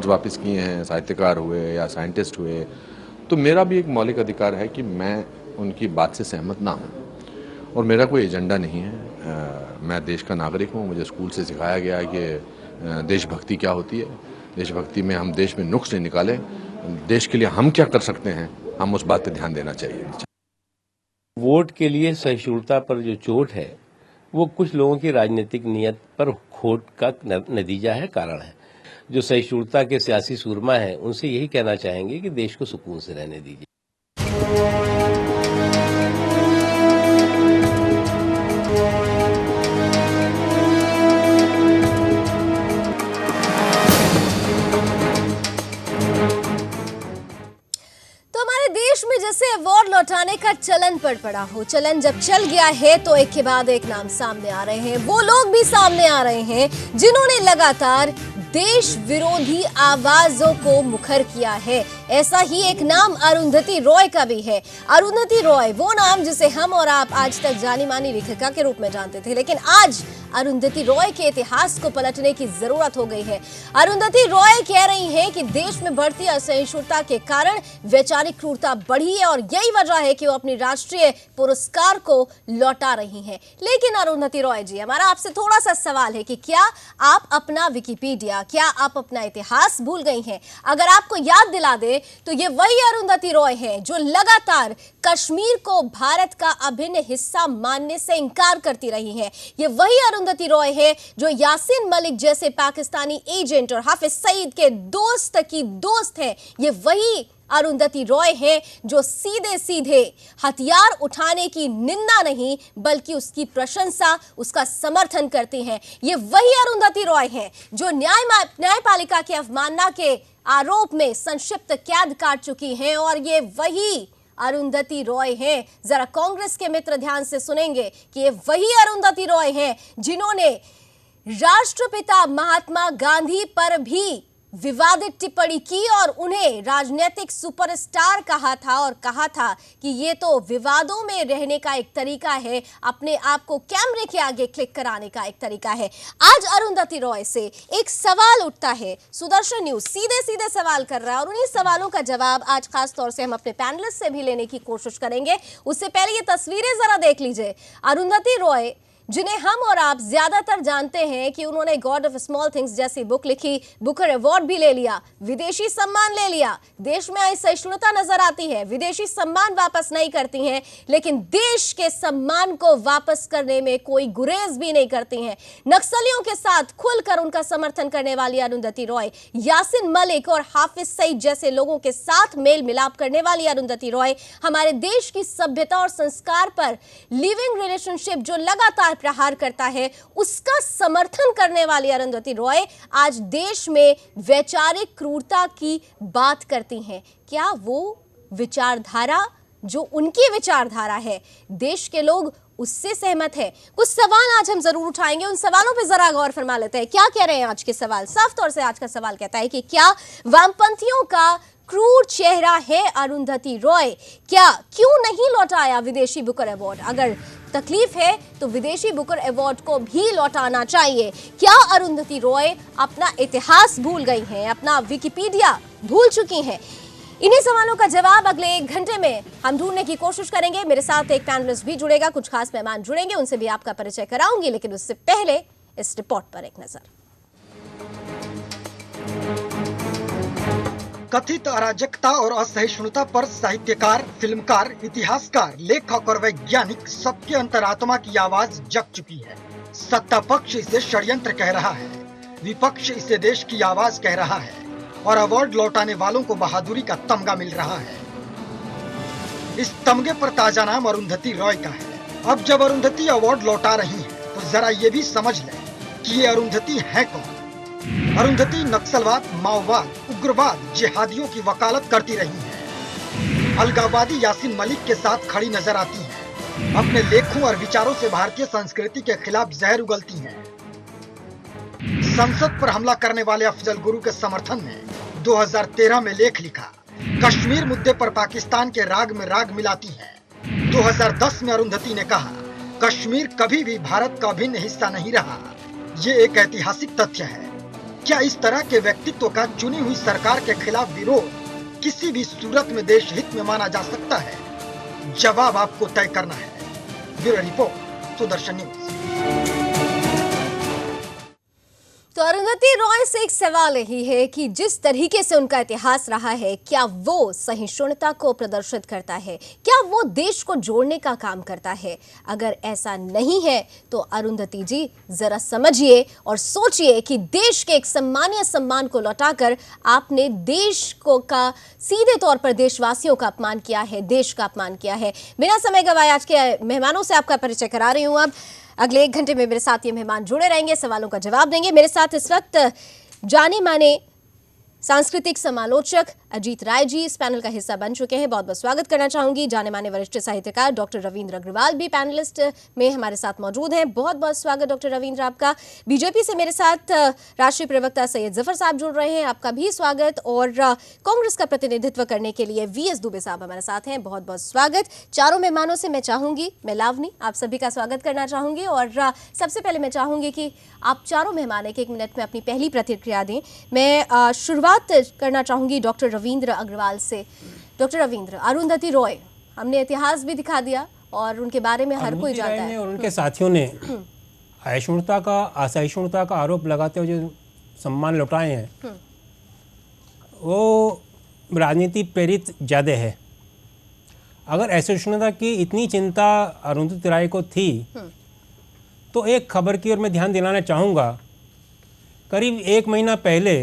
Awards वापस किए हैं, साहित्यकार हुए या साइंटिस्ट हुए, तो मेरा भी एक मौलिक अधिकार है कि मैं उनकी बात से सहमत ना हूँ। और मेरा कोई एजेंडा नहीं है। मैं देश का नागरिक हूँ, मुझे स्कूल से सिखाया गया है कि देशभक्ति क्या होती है। देशभक्ति में हम देश में नुक्स नहीं निकालें, देश के लिए हम क्या कर सकते हैं, हम उस बात पर ध्यान देना चाहिए। वोट के लिए सहिष्णुता पर जो चोट है वो कुछ लोगों की राजनीतिक नीयत पर खोट का नतीजा है, कारण है। जो सहिष्णुता के सियासी सूरमा हैं उनसे यही कहना चाहेंगे कि देश को सुकून से रहने दीजिए। जैसे अवार्ड लौटाने का चलन पड़ा हो, चलन जब चल गया है तो एक के बाद एक नाम सामने आ रहे हैं। वो लोग भी सामने आ रहे हैं जिन्होंने लगातार देश विरोधी आवाजों को मुखर किया है। ऐसा ही एक नाम अरुंधति रॉय का भी है। अरुंधति रॉय वो नाम जिसे हम और आप आज तक जानी मानी लेखिका के रूप में जानते थे, लेकिन आज अरुंधति रॉय के इतिहास को पलटने की जरूरत हो गई है। अरुंधति रॉय कह रही हैं कि देश में बढ़ती असहिष्णुता के कारण वैचारिक क्रूरता बढ़ी है और यही वजह है कि वो अपनी राष्ट्रीय पुरस्कार को लौटा रही हैं। लेकिन अरुंधति रॉय जी, हमारा आपसे थोड़ा सा सवाल है कि क्या आप अपना विकिपीडिया, क्या आप अपना इतिहास भूल गई हैं? अगर आपको याद दिला दे तो ये वही अरुंधति रॉय है जो लगातार कश्मीर को भारत का अभिन्न हिस्सा मानने से इंकार करती रही है। ये वही अरुंधति रॉय है जो यासीन मलिक जैसे पाकिस्तानी एजेंट और हाफिज सईद के दोस्त की दोस्त है। ये वही अरुंधति रॉय है जो सीधे सीधे हथियार उठाने की निंदा नहीं बल्कि उसकी प्रशंसा, उसका समर्थन करती हैं। ये वही अरुंधति रॉय है जो न्यायपालिका की अवमानना के आरोप में संक्षिप्त कैद काट चुकी हैं और ये वही अरुंधति रॉय है, जरा कांग्रेस के मित्र ध्यान से सुनेंगे कि ये वही अरुंधति रॉय है जिन्होंने राष्ट्रपिता महात्मा गांधी पर भी विवादित टिप्पणी की और उन्हें राजनीतिक सुपरस्टार कहा था और कहा था कि ये तो विवादों में रहने का एक तरीका है, अपने आप को कैमरे के आगे क्लिक कराने का एक तरीका है। आज अरुंधति रॉय से एक सवाल उठता है, सुदर्शन न्यूज सीधे सीधे सवाल कर रहा है और उन्हीं सवालों का जवाब आज खास तौर से हम अपने पैनलिस्ट से भी लेने की कोशिश करेंगे। उससे पहले ये तस्वीरें जरा देख लीजिए। अरुंधति रॉय जिन्हें हम और आप ज्यादातर जानते हैं कि उन्होंने गॉड ऑफ स्मॉल थिंग्स जैसी बुक लिखी, बुकर अवार्ड भी ले लिया, विदेशी सम्मान ले लिया, देश में आई सहिष्णुता नजर आती है, विदेशी सम्मान वापस नहीं करती हैं, लेकिन देश के सम्मान को वापस करने में कोई गुरेज भी नहीं करती हैं। नक्सलियों के साथ खुलकर उनका समर्थन करने वाली अरुंधति रॉय, यासीन मलिक और हाफिज सईद जैसे लोगों के साथ मेल मिलाप करने वाली अरुंधति रॉय, हमारे देश की सभ्यता और संस्कार पर लिविंग रिलेशनशिप जो लगातार प्रहार करता है उसका समर्थन करने वाली अरुंधति रॉय आज देश में वैचारिक क्रूरता की बात करती हैं। क्या वो विचारधारा जो उनकी विचारधारा है, देश के लोग उससे सहमत है? कुछ सवाल आज हम जरूर उठाएंगे, उन सवालों पे जरा गौर फरमा लेते हैं। क्या कह रहे हैं आज के सवाल? साफ तौर से आज का सवाल कहता है कि क्या वामपंथियों का क्रूर चेहरा है अरुंधति रॉय? क्या क्यों नहीं लौटाया विदेशी बुकर अवार्ड? अगर तकलीफ है तो विदेशी बुकर अवार्ड को भी लौटाना चाहिए। क्या अरुंधति रॉय अपना इतिहास भूल गई हैं, अपना विकिपीडिया भूल चुकी हैं? इन्हीं सवालों का जवाब अगले 1 घंटे में हम ढूंढने की कोशिश करेंगे। मेरे साथ एक पैनलिस्ट भी जुड़ेगा, कुछ खास मेहमान जुड़ेंगे, उनसे भी आपका परिचय कराऊंगी, लेकिन उससे पहले इस रिपोर्ट पर एक नजर। कथित अराजकता और असहिष्णुता पर साहित्यकार, फिल्मकार, इतिहासकार, लेखक और वैज्ञानिक सबके अंतरात्मा की आवाज जग चुकी है। सत्ता पक्ष इसे षड्यंत्र कह रहा है, विपक्ष इसे देश की आवाज कह रहा है और अवार्ड लौटाने वालों को बहादुरी का तमगा मिल रहा है। इस तमगे पर ताजा नाम अरुंधति रॉय का है। अब जब अरुंधति अवार्ड लौटा रही है तो जरा ये भी समझ लें कि ये अरुंधति है कौन। अरुंधति नक्सलवाद, माओवाद, उग्रवाद, जिहादियों की वकालत करती रही है। अलगाववादी यासीन मलिक के साथ खड़ी नजर आती हैं। अपने लेखों और विचारों से भारतीय संस्कृति के खिलाफ जहर उगलती हैं। संसद पर हमला करने वाले अफजल गुरु के समर्थन में 2013 में लेख लिखा। कश्मीर मुद्दे पर पाकिस्तान के राग में राग मिलाती हैं। 2010 में अरुंधति ने कहा, कश्मीर कभी भी भारत का अभिन्न हिस्सा नहीं रहा। ये एक ऐतिहासिक तथ्य है। क्या इस तरह के व्यक्तित्व का चुनी हुई सरकार के खिलाफ विरोध किसी भी सूरत में देश हित में माना जा सकता है? जवाब आपको तय करना है। Bureau report, Sudarshan news. तो अरुंधति रॉय से एक सवाल यही है कि जिस तरीके से उनका इतिहास रहा है, क्या वो सहिष्णुता को प्रदर्शित करता है? क्या वो देश को जोड़ने का काम करता है? अगर ऐसा नहीं है तो अरुंधति जी जरा समझिए और सोचिए कि देश के एक सम्मानीय सम्मान को लौटाकर आपने देश को का सीधे तौर पर देशवासियों का अपमान किया है, देश का अपमान किया है। बिना समय गवाए आज के मेहमानों से आपका परिचय करा रही हूं। अब अगले 1 घंटे में मेरे साथ ये मेहमान जुड़े रहेंगे, सवालों का जवाब देंगे। मेरे साथ इस वक्त जाने माने सांस्कृतिक समालोचक अजीत राय जी इस पैनल का हिस्सा बन चुके हैं। बहुत बहुत स्वागत करना चाहूंगी। जाने माने वरिष्ठ साहित्यकार डॉक्टर रविंद्र अग्रवाल भी पैनलिस्ट में हमारे साथ मौजूद हैं। बहुत बहुत स्वागत डॉक्टर रविंद्र आपका। बीजेपी से मेरे साथ राष्ट्रीय प्रवक्ता सैयद जफर साहब जुड़ रहे हैं, आपका भी स्वागत। और कांग्रेस का प्रतिनिधित्व करने के लिए वीएस दुबे साहब हमारे साथ हैं, बहुत बहुत स्वागत। चारों मेहमानों से मैं चाहूंगी, मैं लावनी आप सभी का स्वागत करना चाहूंगी। और सबसे पहले मैं चाहूंगी कि आप चारों मेहमान 1 मिनट में अपनी पहली प्रतिक्रिया दें। मैं शुरुआत करना चाहूंगी डॉक्टर रविंद्र अग्रवाल से। डॉक्टर रविंद्र, अरुंधति रॉय, हमने इतिहास भी दिखा दिया और उनके बारे में हर कोई जानता है। और उनके साथियों ने असहिष्णुता का आरोप लगाते हुए जो सम्मान लौटाए हैं वो राजनीति प्रेरित ज़्यादा है। अगर असहिष्णुता की इतनी चिंता अरुंधति राय को थी तो एक खबर की ओर मैं ध्यान दिलाना चाहूँगा। करीब 1 महीना पहले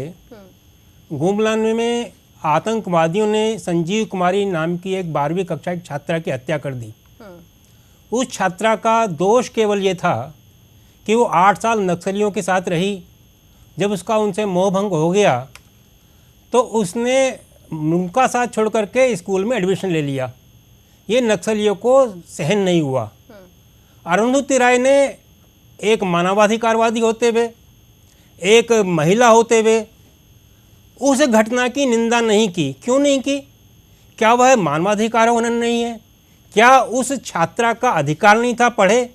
गुमला में आतंकवादियों ने संजीव कुमारी नाम की एक 12वीं कक्षा की छात्रा की हत्या कर दी। उस छात्रा का दोष केवल ये था कि वो 8 साल नक्सलियों के साथ रही। जब उसका उनसे मोह भंग हो गया तो उसने उनका साथ छोड़ करके स्कूल में एडमिशन ले लिया। ये नक्सलियों को सहन नहीं हुआ। अरुंधति राय ने एक मानवाधिकारवादी होते हुए, एक महिला होते हुए उस घटना की निंदा नहीं की। क्यों नहीं की? क्या वह मानवाधिकार उल्लंघन नहीं है? क्या उस छात्रा का अधिकार नहीं था पढ़े?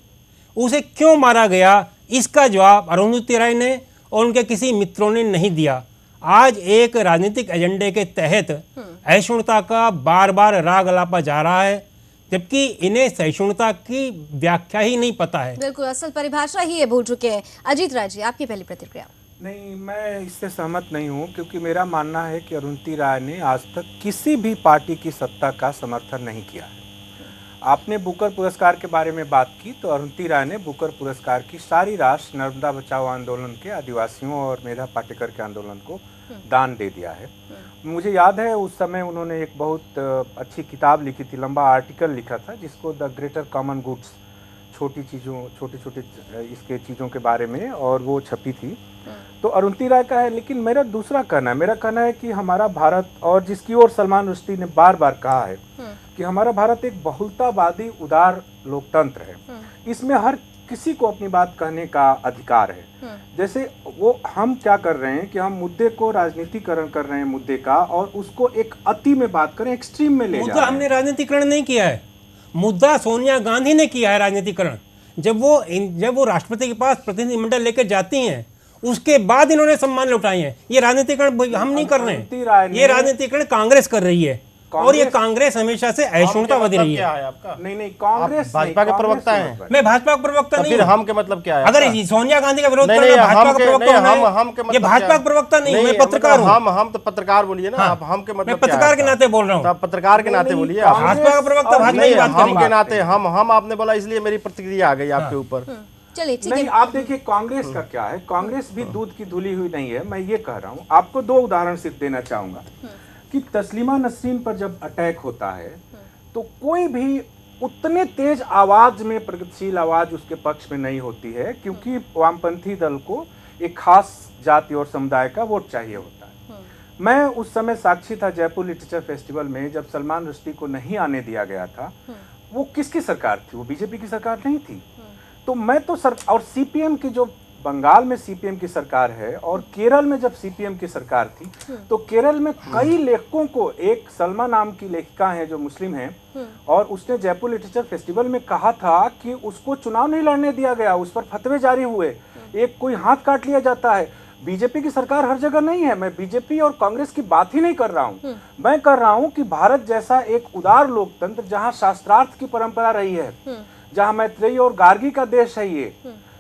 उसे क्यों मारा गया? इसका जवाब अरुंधति राय ने और उनके किसी मित्रों ने नहीं दिया। आज एक राजनीतिक एजेंडे के तहत असहिष्णुता का बार बार राग अलापा जा रहा है, जबकि इन्हें सहिष्णुता की व्याख्या ही नहीं पता है। बिल्कुल, असल परिभाषा ही ये भूल चुके हैं। अजीत राय जी, आपकी पहली प्रतिक्रिया। नहीं, मैं इससे सहमत नहीं हूं, क्योंकि मेरा मानना है कि अरुंधति राय ने आज तक किसी भी पार्टी की सत्ता का समर्थन नहीं किया है। आपने बुकर पुरस्कार के बारे में बात की, तो अरुंधति राय ने बुकर पुरस्कार की सारी राशि नर्मदा बचाओ आंदोलन के आदिवासियों और मेधा पाटेकर के आंदोलन को दान दे दिया है। मुझे याद है उस समय उन्होंने एक बहुत अच्छी किताब लिखी थी, लंबा आर्टिकल लिखा था, जिसको द ग्रेटर कॉमन गुड्स, छोटी इसके चीज़ों के बारे में, और वो छपी थी। तो अरुंधति राय का है। लेकिन मेरा कहना है कि हमारा भारत, और जिसकी ओर सलमान रुश्दी ने बार बार कहा है कि हमारा भारत एक बहुलतावादी उदार लोकतंत्र है। इसमें हर किसी को अपनी बात कहने का अधिकार है। जैसे वो हम क्या कर रहे हैं कि हम मुद्दे को राजनीतिकरण कर रहे हैं मुद्दे का, और उसको एक अति में बात करें, एक्सट्रीम में ले जा रहे हैं। हमने राजनीतिकरण नहीं किया है, मुद्दा सोनिया गांधी ने किया है राजनीतिकरण। जब वो राष्ट्रपति के पास प्रतिनिधिमंडल लेकर जाती हैं, उसके बाद इन्होंने सम्मान लौटाए हैं। ये राजनीतिकरण हम नहीं कर रहे हैं, ये राजनीतिकरण कांग्रेस कर रही है। और ये कांग्रेस हमेशा से असहिष्णुतावादी रही है। आपका नहीं, कांग्रेस भाजपा के प्रवक्ता हैं। मैं भाजपा का प्रवक्ता नहीं हूं। हम के मतलब क्या है? अगर सोनिया गांधी का विरोध करना भाजपा का प्रवक्ता हूं, ये भाजपा का प्रवक्ता नहीं, मैं पत्रकार हूं। हम तो पत्रकार बोलिए ना। हम के मतलब मैं पत्रकार के नाते बोल रहा हूं। पत्रकार के नाते बोलिए। भाजपा का प्रवक्ता भाजपा की बात हम के नाते हम आपने बोला, इसलिए मेरी प्रतिक्रिया आ गई आपके ऊपर। नहीं, आप देखिए कांग्रेस का क्या है। कांग्रेस भी दूध की धुली हुई नहीं है। मैं ये कह रहा हूँ, आपको 2 उदाहरण सिर्फ देना चाहूंगा कि तस्लीमा नसरीन पर जब अटैक होता है तो कोई भी उतने तेज आवाज में, प्रगतिशील आवाज उसके पक्ष में नहीं होती है, क्योंकि वामपंथी दल को एक खास जाति और समुदाय का वोट चाहिए होता है। मैं उस समय साक्षी था जयपुर लिटरेचर फेस्टिवल में, जब सलमान रुश्दी को नहीं आने दिया गया था। वो किसकी सरकार थी? वो बीजेपी की सरकार नहीं थी। तो मैं तो और सीपीएम की, जो बंगाल में सीपीएम की सरकार है और केरल में जब सीपीएम की सरकार थी, तो केरल में कई लेखकों को, एक सलमा नाम की लेखिका है जो मुस्लिम है, और उसने जयपुर लिटरेचर फेस्टिवल में कहा था कि उसको चुनाव नहीं लड़ने दिया गया, उस पर फतवे जारी हुए, एक कोई हाथ काट लिया जाता है। बीजेपी की सरकार हर जगह नहीं है। मैं बीजेपी और कांग्रेस की बात ही नहीं कर रहा हूं। मैं कर रहा हूं कि भारत जैसा एक उदार लोकतंत्र जहां शास्त्रार्थ की परंपरा रही है, जहां मैत्रेयी और गार्गी का देश है ये,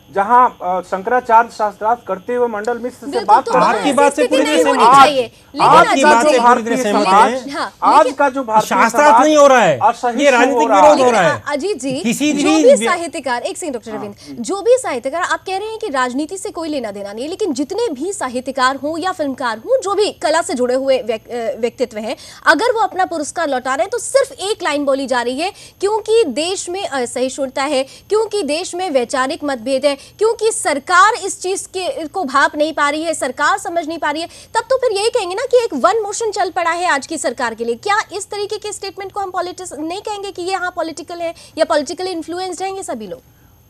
जहां शंकराचार्य शास्त्रार्थ करते हुए मंडल मिश्र से बात तो करते आपकी हैं। बात से पूरी तरह सहमत आज हैं। आज का जो पूरी भारतीय तरह सहमत समाज, हैं। हाँ, आज का जो भारतीय शास्त्रार्थ समाज नहीं हो रहा है, असहिष्णु ये राजनीतिक हो रहा विरोध है। हो रहा है। अजीत जी, किसी जो भी भी साहित्यकार, एक सेकंड डॉक्टर रविंद्र, जो भी साहित्यकार, आप कह रहे हैं कि राजनीति से कोई लेना देना नहीं है, लेकिन जितने भी साहित्यकार हों या फिल्मकार हों, जो भी कला से जुड़े हुए व्यक्तित्व हैं, अगर वो अपना पुरस्कार लौटा रहे हैं तो सिर्फ एक लाइन बोली जा रही है, क्योंकि देश में असहिष्णुता है, क्योंकि देश में वैचारिक मतभेद है, क्योंकि सरकार इस चीज को भाप नहीं पा रही है, सरकार समझ नहीं पा रही है। तब तो फिर यही कहेंगे ना कि एक वन मोशन चल पड़ा है आज की सरकार के लिए। क्या इस तरीके के स्टेटमेंट को हम पॉलिटिक्स नहीं कहेंगे कि ये हाँ पॉलिटिकल है या पॉलिटिकली इन्फ्लुएंस्ड हैं ये सभी लोग?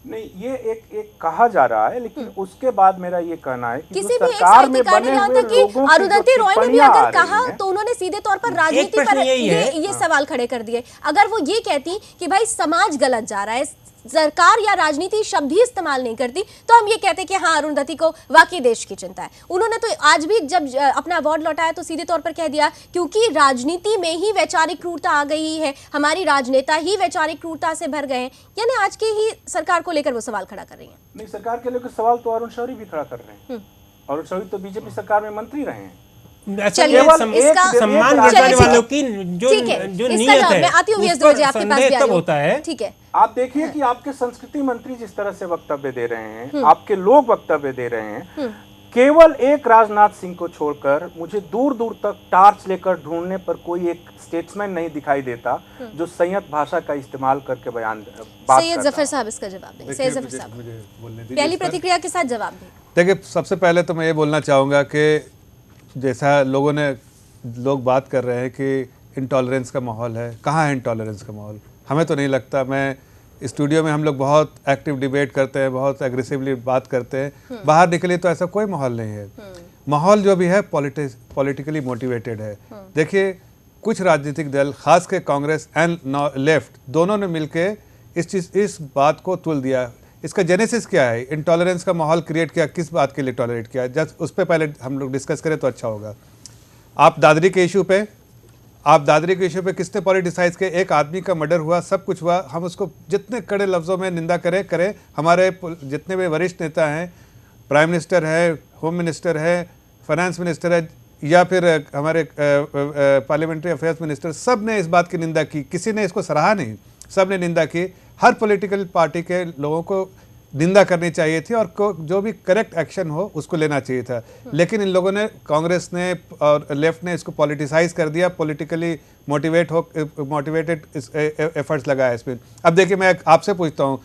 नहीं, ये एक कहा जा रहा है, लेकिन उसके बाद मेरा ये कहना है कि किसी जो भी एक सरकार में साहित्यकार ने बने कहा हुए था कि लोगों की अरुंधति जो रॉय ने भी टिप्पणियां आ अगर रही कहा हैं, तो उन्होंने सीधे तौर पर राजनीति प्रश्न पर यही है। ये सवाल खड़े कर दिए। अगर वो ये कहती कि भाई समाज गलत जा रहा है, सरकार या राजनीति शब्द ही इस्तेमाल नहीं करती, तो हम ये कहते कि हाँ अरुंधति को वाकई देश की चिंता है। उन्होंने तो आज भी जब अपना अवार्ड लौटाया तो सीधे तौर पर कह दिया क्योंकि राजनीति में ही वैचारिक क्रूरता आ गई है, हमारी राजनेता ही वैचारिक क्रूरता से भर गए हैं। यानी आज की ही सरकार को लेकर वो सवाल खड़ा कर रही है। नहीं, सरकार के लेकर सवाल तो अरुण शौरी भी खड़ा कर रहे हैं। अरुण शौरी तो बीजेपी सरकार में मंत्री रहे हैं। चलिए, इसका सम्मान चलिए, करने वालों की जो ठीक है, जो इसका नियत जवाब है मैं आती हूँ, उस VS पर जी आपके पास संदेह भी आ तब रही हूँ। होता है। ठीक है, आप देखिए कि आपके संस्कृति मंत्री जिस तरह से वक्तव्य दे रहे हैं, आपके लोग वक्तव्य दे रहे हैं, केवल एक राजनाथ सिंह को छोड़कर मुझे दूर दूर तक टार्च लेकर ढूंढने पर कोई एक स्टेट्समैन नहीं दिखाई देता जो संयत भाषा का इस्तेमाल करके बात सैयद जफर साहब इसका जवाब दें। सैयद जफर साहब मुझे बोलने दीजिए। पहली प्रतिक्रिया के साथ जवाब दें। देखिए, सबसे पहले तो मैं ये बोलना चाहूँगा कि जैसा लोग बात कर रहे हैं कि इंटॉलरेंस का माहौल है, कहाँ है इंटॉलरेंस का माहौल? हमें तो नहीं लगता। मैं स्टूडियो में हम लोग बहुत एक्टिव डिबेट करते हैं, बहुत एग्रेसिवली बात करते हैं, बाहर निकले तो ऐसा कोई माहौल नहीं है। माहौल जो भी है पॉलिटिकली मोटिवेटेड है। देखिए, कुछ राजनीतिक दल, खास के कांग्रेस एंड लेफ्ट, दोनों ने मिलकर इस बात को तुल दिया। इसका जेनेसिस क्या है? इंटॉलरेंस का माहौल क्रिएट किया, किस बात के लिए टॉलरेट किया? जस्ट उस पर पहले हम लोग डिस्कस करें तो अच्छा होगा। आप दादरी के इशू पे किसने पॉलिटिसाइज किया? एक आदमी का मर्डर हुआ, सब कुछ हुआ, हम उसको जितने कड़े लफ्ज़ों में निंदा करें। हमारे जितने भी वरिष्ठ नेता हैं, प्राइम मिनिस्टर है, होम मिनिस्टर है, फाइनेंस मिनिस्टर है, या फिर हमारे पार्लियामेंट्री अफेयर्स मिनिस्टर, सब ने इस बात की निंदा की। किसी ने इसको सराहा नहीं, सब ने निंदा की। हर पॉलिटिकल पार्टी के लोगों को निंदा करनी चाहिए थी और जो भी करेक्ट एक्शन हो उसको लेना चाहिए था। लेकिन इन लोगों ने, कांग्रेस ने और लेफ्ट ने इसको पॉलिटिसाइज कर दिया, पॉलिटिकली मोटिवेटेड एफर्ट्स लगाया इसमें। अब देखिए, मैं आपसे पूछता हूँ,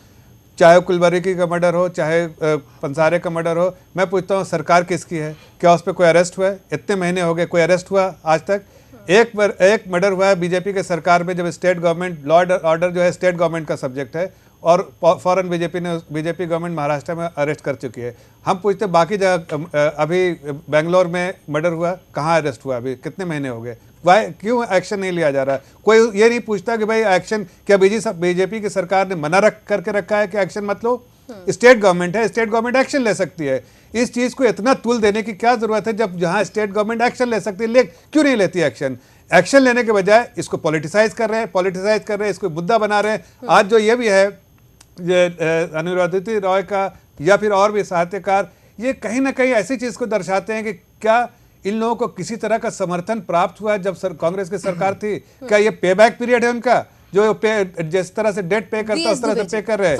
चाहे कुलबर्गी का मर्डर हो, चाहे पंसारे का मर्डर हो, मैं पूछता हूँ सरकार किसकी है? क्या उस पर कोई अरेस्ट हुआ है? इतने महीने हो गए, कोई अरेस्ट हुआ आज तक? एक मर्डर हुआ है बीजेपी के सरकार में, जब state government, law and order जो है स्टेट गवर्नमेंट का सब्जेक्ट है, और फौरन बीजेपी गवर्नमेंट महाराष्ट्र में अरेस्ट कर चुकी है। हम पूछते बाकी जगह, अभी बेंगलोर में मर्डर हुआ, कहाँ अरेस्ट हुआ? अभी कितने महीने हो गए? क्यों एक्शन नहीं लिया जा रहा? कोई ये नहीं पूछता कि भाई एक्शन, क्या बीजेपी की सरकार ने मना करके रखा है कि एक्शन मत लो? स्टेट गवर्नमेंट है, स्टेट गवर्नमेंट एक्शन ले सकती है। इस चीज़ को इतना तुल देने की क्या जरूरत है? जब जहाँ स्टेट गवर्नमेंट एक्शन ले सकती है, क्यों नहीं लेती एक्शन? एक्शन लेने के बजाय इसको पॉलिटिसाइज कर रहे हैं, इसको मुद्दा बना रहे हैं। आज जो ये भी है, अरुंधति रॉय का या फिर और भी साहित्यकार, ये कहीं ना कहीं ऐसी चीज़ को दर्शाते हैं कि क्या इन लोगों को किसी तरह का समर्थन प्राप्त हुआ जब कांग्रेस की सरकार थी? क्या ये पे बैक पीरियड है उनका, जो जिस तरह से डेट पे करता है उस तरह से पे कर रहे हैं?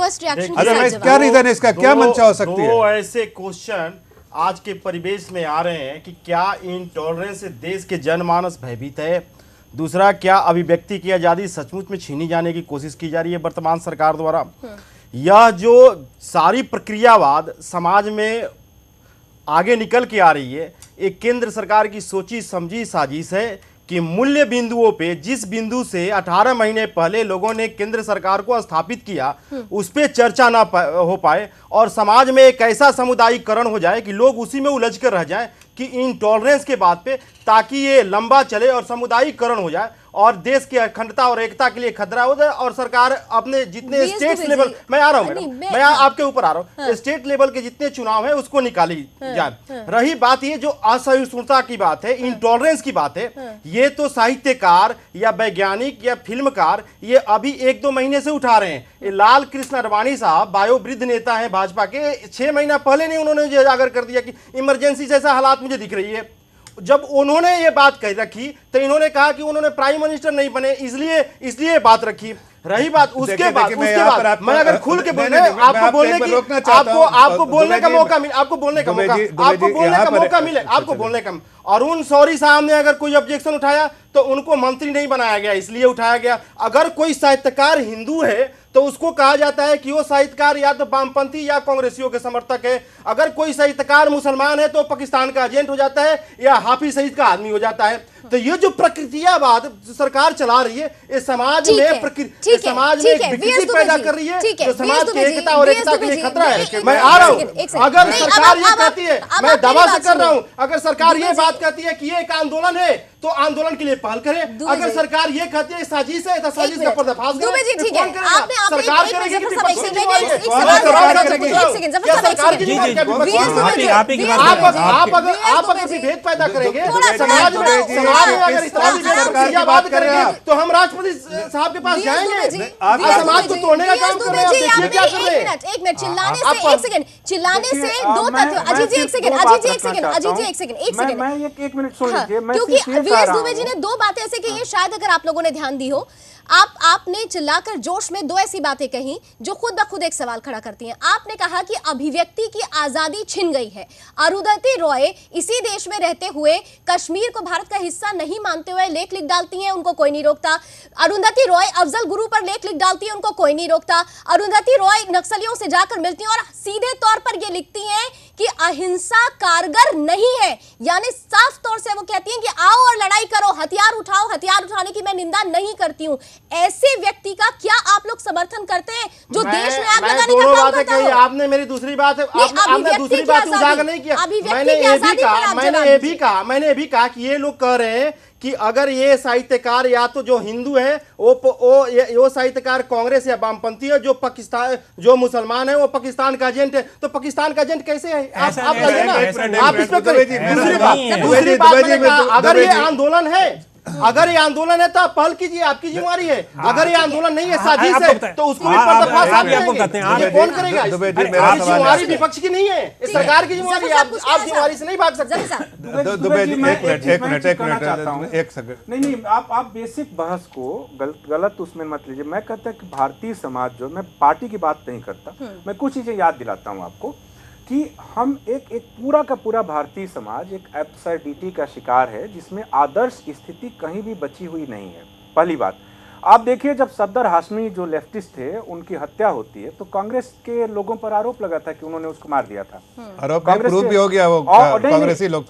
अदरवाइज क्या रीजन है इसका? क्या मंशा हो सकती है? दो ऐसे क्वेश्चन आज के परिवेश में आ रहे हैं कि क्या इंटॉलरेंस से देश के जनमानस भयभीत है? दूसरा, क्या अभिव्यक्ति की आज़ादी सचमुच में छीनी जाने की कोशिश की जा रही है वर्तमान सरकार द्वारा? यह जो सारी प्रक्रियावाद समाज में आगे निकल के आ रही है, एक केंद्र सरकार की सोची समझी साजिश है कि मूल्य बिंदुओं पे, जिस बिंदु से 18 महीने पहले लोगों ने केंद्र सरकार को स्थापित किया, उस पर चर्चा ना हो पाए और समाज में एक ऐसा सामुदायिकरण हो जाए कि लोग उसी में उलझ कर रह जाए कि इंटॉलरेंस के बात पे, ताकि ये लंबा चले और सामुदायिकरण हो जाए और देश की अखंडता और एकता के लिए खतरा हो जाए और सरकार अपने जितने स्टेट लेवल, मैं आ रहा हूं मैडम, मैं आपके ऊपर आ रहा हूं, स्टेट लेवल के जितने चुनाव है उसको निकाली जाए। रही बात ये जो असहिष्णुता की बात है, इंटॉलरेंस की बात है, ये तो साहित्यकार या वैज्ञानिक या फिल्मकार ये अभी 1-2 महीने से उठा रहे हैं। ये लाल कृष्ण आडवाणी साहब बायोवृद्ध नेता है भाजपा के, 6 महीना पहले नहीं उन्होंने उजागर कर दिया कि इमरजेंसी जैसा हालात मुझे दिख रही है। जब उन्होंने ये बात कह रखी तो इन्होंने कहा कि उन्होंने प्राइम मिनिस्टर नहीं बने, इसलिए बात रखी। रही बात उसके बाद मैं अगर खुल के बोलने आपको बोलने की आपको बोलने का मौका मिले, आपको बोलने का मौका अरुण शौरी साहब ने अगर कोई ऑब्जेक्शन उठाया तो उनको मंत्री नहीं बनाया गया, इसलिए उठाया गया। अगर कोई साहित्यकार हिंदू है तो उसको कहा जाता है कि वो साहित्यकार या तो वामपंथी या कांग्रेसियों के समर्थक है। अगर कोई साहित्यकार मुसलमान है तो पाकिस्तान का एजेंट हो जाता है या हाफिज सईद का आदमी हो जाता है। तो ये जो प्रकृतियावाद सरकार चला रही है, इस समाज में विकृति पैदा कर रही है, जो समाज की एकता और एकता के लिए खतरा है। मैं आ रहा हूँ, अगर सरकार ये कहती है, मैं दावा से कर रहा हूँ, अगर सरकार ये बात कहती है कि ये एक आंदोलन है तो आंदोलन के लिए पहल करें। अगर सरकार ये कहती है साजिश है तो साजिश का पर्दाफाश करें। सरकार करेगी कि विपक्ष की जिम्मेदारी है? आप अगर विभेद पैदा करेंगे समाज में अगर इस तरह की बात करेंगे तो हम राष्ट्रपति साहब के पास जाएंगे, समाज को तोड़ने का काम कर रहे हैं। क्या कर रहे हैं? एक मिनट चिल्लाने से 2 तत्व। अजीत जी एक सेकंड मैं एक मिनट सुन लीजिए। क्योंकि वीएस दुबे जी ने 2 बातें ऐसे कही है, शायद अगर आप लोगों ने ध्यान दी हो, आपने चिल्लाकर जोश में 2 ऐसी बातें कही जो खुद ब खुद एक सवाल खड़ा करती हैं। आपने कहा कि अभिव्यक्ति की आजादी छिन गई है। अरुंधति रॉय इसी देश में रहते हुए कश्मीर को भारत का हिस्सा नहीं मानते हुए लेख लिख डालती हैं, उनको कोई नहीं रोकता। अरुंधति रॉय अफजल गुरु पर लेख लिख डालती है, उनको कोई नहीं रोकता। अरुंधति रॉय नक्सलियों से जाकर मिलती हैं और सीधे तौर पर ये लिखती हैं कि अहिंसा कारगर नहीं है, यानी साफ तौर से वो कहती हैं कि आओ और लड़ाई करो, हथियार उठाओ, हथियार उठाने की मैं निंदा नहीं करती हूं। ऐसे व्यक्ति का क्या आप लोग समर्थन करते हैं जो देश में आग लगाने का काम करता है? आपने मेरी दूसरी बात है, आपने दूसरी बात उजागर नहीं किया। मैंने ये भी कहा कि ये लोग कह रहे हैं कि अगर ये साहित्यकार या तो जो हिंदू है वो साहित्यकार कांग्रेस या वामपंथी है, जो पाकिस्तान जो मुसलमान है वो पाकिस्तान का एजेंट है, तो पाकिस्तान का एजेंट कैसे है? आप कहिए ना, आप इस पर दूसरी बात अगर ये आंदोलन है, अगर ये आंदोलन है तो आप पहल कीजिए, आपकी जिम्मेदारी है। अगर ये आंदोलन नहीं है, साजिश है, तो उसको भी पर्दाफाश आप करेंगे। ये कौन करेगा? जिम्मेदारी विपक्ष की नहीं है, इस सरकार की जिम्मेदारी है। आप जिम्मेदारी से नहीं भाग सकते। एक सेकंड नहीं, आप बेसिक बहस को गलत उसमें मत लीजिए। मैं कहता कि भारतीय समाज जो, मैं पार्टी की बात नहीं करता, मैं कुछ चीजें याद दिलाता हूँ आपको कि हम एक पूरा का पूरा भारतीय समाज एक एब्सर्डिटी का शिकार है जिसमें आदर्श स्थिति कहीं भी बची हुई नहीं है। पहली बात आप देखिए, जब सफदर हाशमी जो लेफ्टिस्ट थे उनकी हत्या होती है तो कांग्रेस के लोगों पर आरोप लगा था कि उन्होंने उसको मार दिया था। आरोप प्रूफ भी हो गया, वो कांग्रेसी लोग।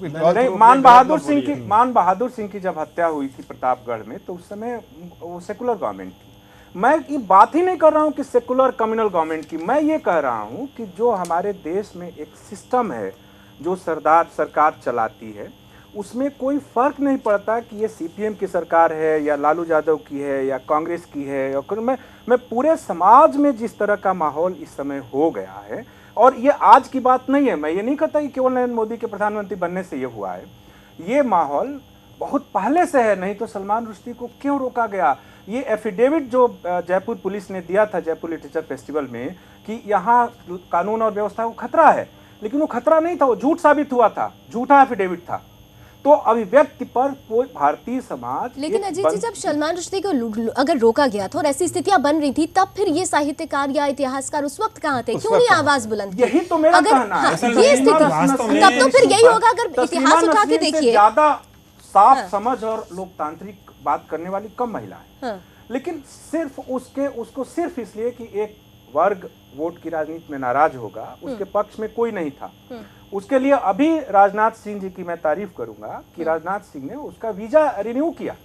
मान बहादुर सिंह की जब हत्या हुई थी प्रतापगढ़ में तो उस समय वो सेकुलर गवर्नमेंट थी। मैं ये बात ही नहीं कर रहा हूं कि सेकुलर कम्युनल गवर्नमेंट की, मैं ये कह रहा हूं कि जो हमारे देश में एक सिस्टम है जो सरकार चलाती है, उसमें कोई फर्क नहीं पड़ता कि ये सीपीएम की सरकार है या लालू यादव की है या कांग्रेस की है। और मैं पूरे समाज में जिस तरह का माहौल इस समय हो गया है, और ये आज की बात नहीं है, मैं ये नहीं कहता कि केवल नरेंद्र मोदी के प्रधानमंत्री बनने से ये हुआ है। ये माहौल बहुत पहले से है, नहीं तो सलमान रुश्दी को क्यों रोका गया? ये एफिडेविट जो जयपुर पुलिस ने दिया था जयपुर लिटरेचर फेस्टिवल में कि यहाँ कानून और व्यवस्था को खतरा है, लेकिन वो खतरा नहीं था, वो झूठ साबित हुआ था, झूठा एफिडेविट था। तो अभिव्यक्ति पर कोई भारतीय समाज, लेकिन अजीत जी, जब सलमान रुश्दी को अगर रोका गया था और ऐसी स्थितियां बन रही थी, तब फिर ये साहित्यकार या इतिहासकार उस वक्त कहाँ थे? क्यों नहीं आवाज बुलंद की? यही तो मेरा कहना है। ये स्थिति तब तो फिर यही होगा। अगर इतिहास उठा के देखिए, ज्यादा साफ समझ और लोकतांत्रिक बात करने वाली कम महिलाएं, लेकिन सिर्फ उसको सिर्फ इसलिए कि एक वर्ग वोट की राजनीति में नाराज होगा, उसके पक्ष में कोई नहीं था। उसके लिए अभी राजनाथ सिंह जी की मैं तारीफ करूंगा कि राजनाथ सिंह ने उसका वीजा रिन्यू किया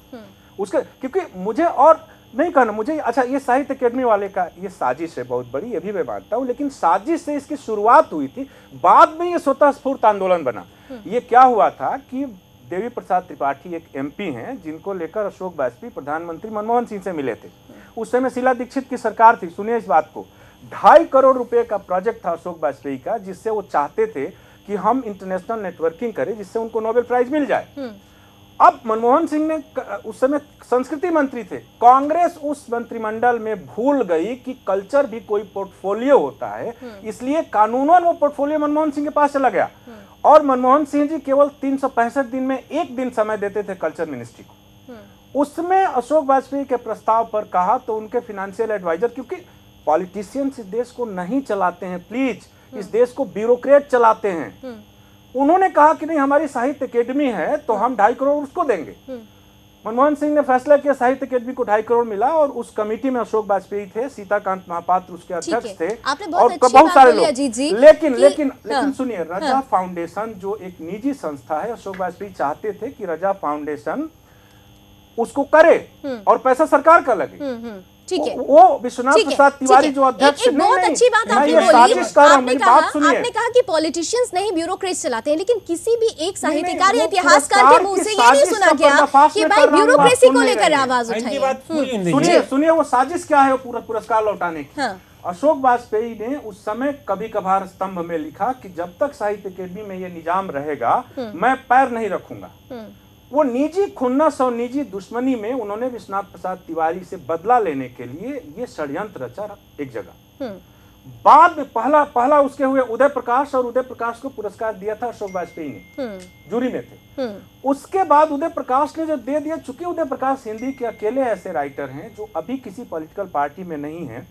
उसका, क्योंकि मुझे और नहीं कहना, मुझे अच्छा ये साहित्य अकेडमी वाले का ये साजिश है बहुत बड़ी, ये भी मैं मानता हूँ, लेकिन साजिश से इसकी शुरुआत हुई थी, बाद में ये स्वतः स्फूर्त आंदोलन बना। ये क्या हुआ था कि देवी प्रसाद त्रिपाठी एक एमपी हैं जिनको लेकर अशोक वाजपेयी प्रधानमंत्री मनमोहन सिंह से मिले थे। उस समय शीला दीक्षित की सरकार थी। सुनिए इस बात को, 2.5 करोड़ रुपए का प्रोजेक्ट था अशोक वाजपेयी का, जिससे वो चाहते थे कि हम इंटरनेशनल नेटवर्किंग करें जिससे उनको नोबेल प्राइज मिल जाए। अब मनमोहन सिंह ने, उस समय संस्कृति मंत्री थे, कांग्रेस उस मंत्रिमंडल में भूल गई कि कल्चर भी कोई पोर्टफोलियो होता है, इसलिए कानूनन वो पोर्टफोलियो मनमोहन सिंह के पास चला गया और मनमोहन सिंह जी केवल 365 दिन में एक दिन समय देते थे कल्चर मिनिस्ट्री को। उसमें अशोक वाजपेयी के प्रस्ताव पर कहा तो उनके फाइनेंशियल एडवाइजर, क्योंकि पॉलिटिशियंस इस देश को नहीं चलाते हैं, प्लीज, इस देश को ब्यूरोक्रेट चलाते हैं, उन्होंने कहा कि नहीं हमारी साहित्य अकेडमी है तो हम 2.5 करोड़ उसको देंगे। मनमोहन सिंह ने फैसला किया, साहित्य अकेडमी को 2.5 करोड़ मिला और उस कमेटी में अशोक वाजपेयी थे, सीताकांत महापात्र उसके अध्यक्ष थे और बहुत सारे लोग। लेकिन सुनिए, रजा फाउंडेशन जो एक निजी संस्था है, अशोक वाजपेयी चाहते थे कि रजा फाउंडेशन उसको करे और पैसा सरकार का लगे। ठीक है, वो विश्वनाथ प्रसाद तिवारी जो अध्यक्ष, एक बहुत अच्छी बात आपने बोली। आपने कहा कि पॉलिटिशियंस नहीं ब्यूरोक्रेट्स चलाते हैं, लेकिन किसी भी एक साहित्यकार या इतिहासकार के मुंह से ये नहीं सुना गया कि भाई ब्यूरोक्रेसी को लेकर आवाज उठाइए। सुनिए वो साजिश क्या है पूरा पुरस्कार लौटाने की। अशोक वाजपेयी ने उस समय कभी कभार स्तंभ में लिखा कि जब तक साहित्य अकेडमी में ये निजाम रहेगा मैं पैर नहीं रखूंगा। वो निजी खुन्नस और निजी दुश्मनी में उन्होंने विश्वनाथ प्रसाद तिवारी से बदला लेने के लिए ये षड्यंत्र रचा एक जगह। बाद में पहला उसके हुए उदय प्रकाश, और उदय प्रकाश को पुरस्कार दिया था अशोक वाजपेयी ने, जूरी में थे। उसके बाद उदय प्रकाश ने जो दे दिया, चूंकि उदय प्रकाश हिंदी के अकेले ऐसे राइटर हैं जो अभी किसी पॉलिटिकल पार्टी में नहीं है,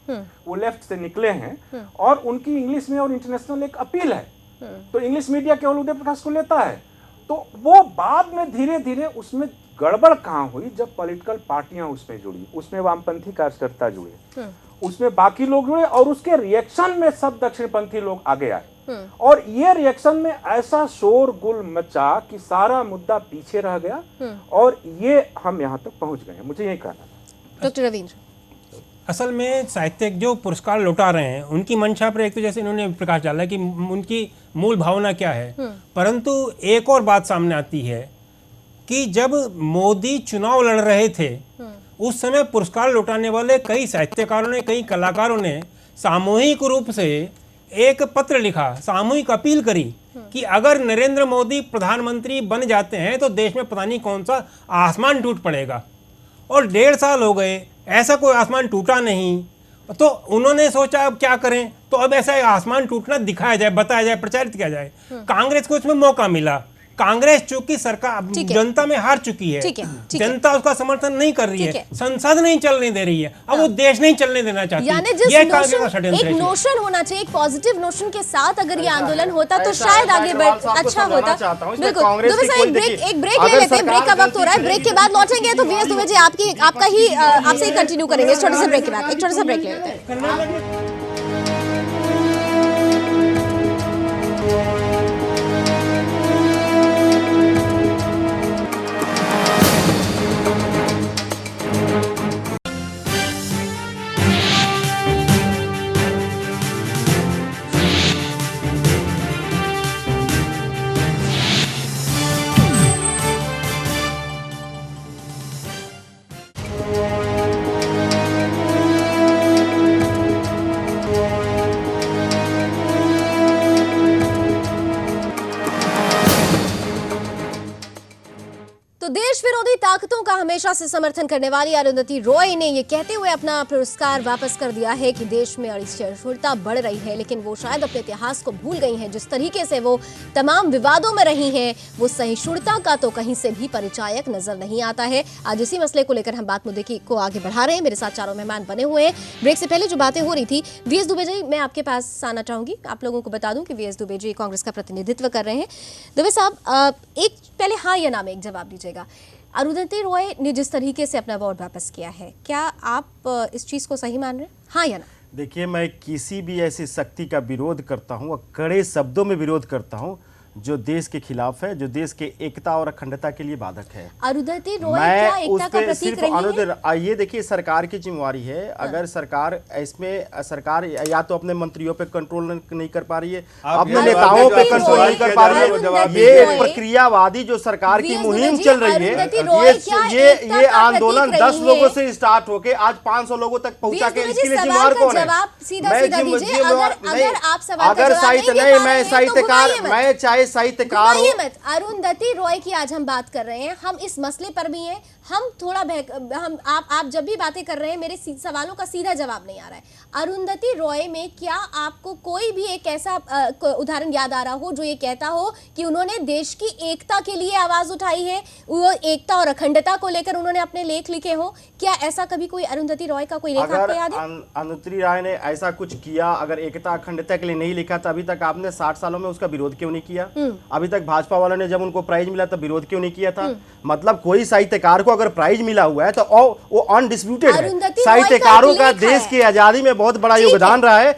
वो लेफ्ट से निकले हैं और उनकी इंग्लिश में और इंटरनेशनल एक अपील है, तो इंग्लिश मीडिया केवल उदय प्रकाश को लेता है। तो वो बाद में धीरे धीरे उसमें गड़बड़ कहाँ हुई, जब पॉलिटिकल पार्टियां उसमें जुड़ी, उसमें वामपंथी कार्यकर्ता जुड़े, उसमें बाकी लोग जुड़े और उसके रिएक्शन में सब दक्षिणपंथी लोग आगे आए और ये रिएक्शन में ऐसा शोर गुल मचा कि सारा मुद्दा पीछे रह गया और ये हम यहाँ तक पहुंच गए। मुझे यही कहना है। डॉक्टर रविंद्र, असल में साहित्यिक जो पुरस्कार लौटा रहे हैं उनकी मंशा पर एक तो जैसे इन्होंने प्रकाश डाला कि उनकी मूल भावना क्या है, परंतु एक और बात सामने आती है कि जब मोदी चुनाव लड़ रहे थे उस समय पुरस्कार लौटाने वाले कई साहित्यकारों ने, कई कलाकारों ने सामूहिक रूप से एक पत्र लिखा, सामूहिक अपील करी कि अगर नरेंद्र मोदी प्रधानमंत्री बन जाते हैं तो देश में पता नहीं कौन सा आसमान टूट पड़ेगा। और 1.5 साल हो गए, ऐसा कोई आसमान टूटा नहीं। तो उन्होंने सोचा अब क्या करें, तो अब ऐसा आसमान टूटना दिखाया जाए, बताया जाए, प्रचारित किया जाए। कांग्रेस को इसमें मौका मिला। कांग्रेस चूंकि सरकार जनता में हार चुकी है, जनता उसका समर्थन नहीं कर रही है, संसद नहीं चलने दे रही है, अब वो देश नहीं चलने देना चाहती। यानी एक नोशन होना चाहिए, एक पॉजिटिव नोशन के साथ अगर ये आंदोलन होता तो शायद आगे अच्छा होता। बिल्कुल। एक ब्रेक ले लेते हैं, ब्रेक का वक्त हो रहा है। ब्रेक के बाद लौटेंगे तो वीएस दुबे जी आपसे ही कंटिन्यू करेंगे। छोटे से ब्रेक के बाद एक छोटा सा ब्रेक ले लेते हैं। देश विरोधी ताकतों का हमेशा से समर्थन करने वाली अरुंधति रॉय ने यह कहते हुए अपना पुरस्कार वापस कर दिया है कि देश में असहिष्णुता बढ़ रही है, लेकिन वो शायद अपने इतिहास को भूल गई हैं। जिस तरीके से वो तमाम विवादों में रही हैं, वो सहिष्णुता का तो कहीं से भी परिचायक नजर नहीं आता है। आज इसी मसले को लेकर हम बात मुद्दे को आगे बढ़ा रहे हैं। मेरे साथ चारों मेहमान बने हुए हैं। ब्रेक से पहले जो बातें हो रही थी, वीएस दुबे जी मैं आपके पास आना चाहूंगी। आप लोगों को बता दूं कि वीएस दुबे जी कांग्रेस का प्रतिनिधित्व कर रहे हैं। दुबे साहब, एक पहले हाँ या ना में एक जवाब दीजिएगा। अरुंधति रॉय ने जिस तरीके से अपना अवार्ड वापस किया है, क्या आप इस चीज को सही मान रहे हैं, हाँ या ना? देखिए, मैं किसी भी ऐसी शक्ति का विरोध करता हूं और कड़े शब्दों में विरोध करता हूं जो देश के खिलाफ है, जो देश के एकता और अखंडता के लिए बाधक है। अरुंधति रॉय क्या एकता का प्रतीक रही है? ये देखिए सरकार की जिम्मेवारी है। अगर सरकार इसमें सरकार या तो अपने मंत्रियों पे कंट्रोल नहीं कर पा रही है, अपने नेताओं पे कंट्रोल नहीं कर पा रही है, ये प्रक्रियावादी जो सरकार की मुहिम चल रही है, ये आंदोलन 10 लोगों से स्टार्ट होके आज 500 लोगों तक पहुंचा के इसके लिए जिम्मेवार कौन है? अगर साहित्य नहीं, मैं साहित्यकार, मैं चाहे साहित्यकार हूं। अरुंधति रॉय की आज हम बात कर रहे हैं, हम इस मसले पर भी हैं, हम थोड़ा हम आप जब भी बातें कर रहे हैं मेरे सवालों का सीधा जवाब नहीं आ रहा है। अरुंधति रॉय में क्या आपको कोई भी एक ऐसा उदाहरण याद आ रहा हो जो ये कहता हो कि उन्होंने देश की एकता के लिए आवाज उठाई है, वो एकता और अखंडता को लेकर उन्होंने अपने लेख लिखे हो? क्या ऐसा कभी कोई अरुंधति रॉय का कोई लेख आपको याद है? अरुंधति रॉय ने ऐसा कुछ किया, अगर एकता अखंडता के लिए नहीं लिखा तो अभी तक आपने 60 सालों में उसका विरोध क्यों नहीं किया? अभी तक भाजपा वालों ने जब उनको प्राइज मिला तब विरोध क्यों नहीं किया था? मतलब कोई साहित्यकार को अगर प्राइज मिला हुआ है तो वो अनडिस्प्यूटेड है। साहित्यकारों का देश की आजादी में बहुत बड़ा योगदान रहा है।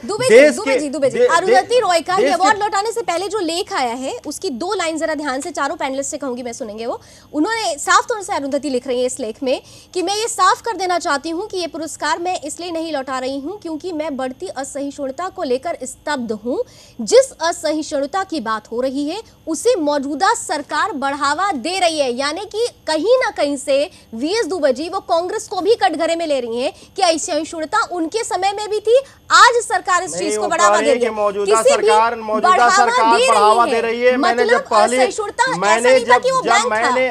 अरुंधति रॉय का ये अवार्ड लौटाने से पहले जो लेख आया है उसकी 2 लाइन जरा ध्यान से चारों पैनलिस्ट से कहूंगी, मैं सुनेंगे वो। उन्होंने साफ तौर से अरुंधति लिख रही है इस लेख में कि मैं ये साफ कर देना चाहती हूं कि ये पुरस्कार मैं इसलिए नहीं लौटा रही हूं क्योंकि मैं बढ़ती असहिष्णुता को लेकर स्तब्ध हूं। जिस असहिष्णुता की बात हो रही है उसे मौजूदा सरकार बढ़ावा दे रही है, यानी कि कहीं ना कहीं से वीएस दुबे जी वो कांग्रेस को भी कटघरे में ले रही है कि असहिष्णुता उनके समय में भी थी, आज सरकार इस चीज को बढ़ावा दे रही है। मौजूदा सरकार बढ़ावा दे रही है। मैंने जब पहले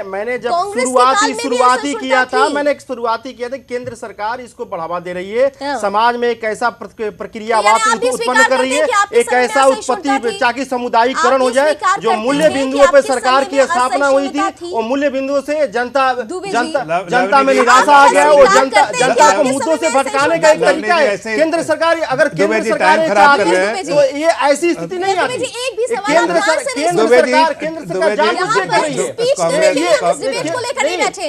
मैंने जब शुरुआती किया था, मैंने शुरुआती किया था केंद्र सरकार इसको बढ़ावा दे रही है, समाज में एक ऐसा प्रक्रियावाद उत्पन्न कर रही है, एक ऐसा उत्पत्ति ताकि समुदायीकरण हो जाए। जो मूल्य बिंदुओं पर सरकार की स्थापना हुई थी वो मूल्य बिंदुओं से जनता में निराशा आ गया। वो जनता को मुद्दों से भटकाने का एक तरीका है। केंद्र सरकार, अगर केंद्र सरकार चाहती है तो ये ऐसी स्थिति नहीं आती। केंद्र सरकार जानबूझ कर रही है।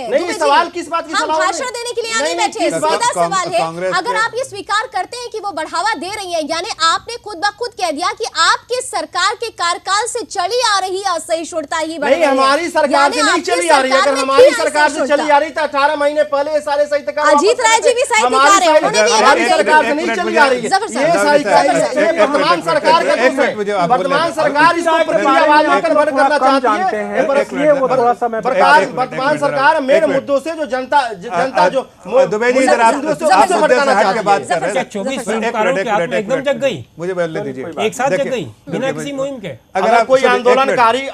नहीं, सवाल किस बात की? हम भाषण देने के लिए नहीं बैठे। सीधा सवाल है, अगर आप ये स्वीकार करते हैं कि वो बढ़ावा दे रही है, यानी आपने खुद ब खुद कह दिया कि आपके सरकार के कार्यकाल से चली आ रही असहिष्णुता ही बढ़ रही है। हमारी सरकार से नहीं चली आ रही है। अगर हमारी सरकार से चली आ रही तो 18 महीने पहले सारे साहित्यकार, अजीत राय जी भी साहित्यकार हैं, हमारी सरकार से नहीं चली आ रही है। ये वर्तमान सरकार का दोष है। वर्तमान सरकार इसको प्रक्रियावाद में कन्वर्ट करना चाहती है। वर्तमान सरकार मेन मुद्दों से जो जनता जो दुबे जी इधर आप हट के बात कर रहे हैं। 24 फिल्मकारों की आत्मा एकदम जग गई, मुझे बोलने दीजिए, एक साथ जग गई बिना किसी मुहिम के। अगर आप कोई आंदोलनकारी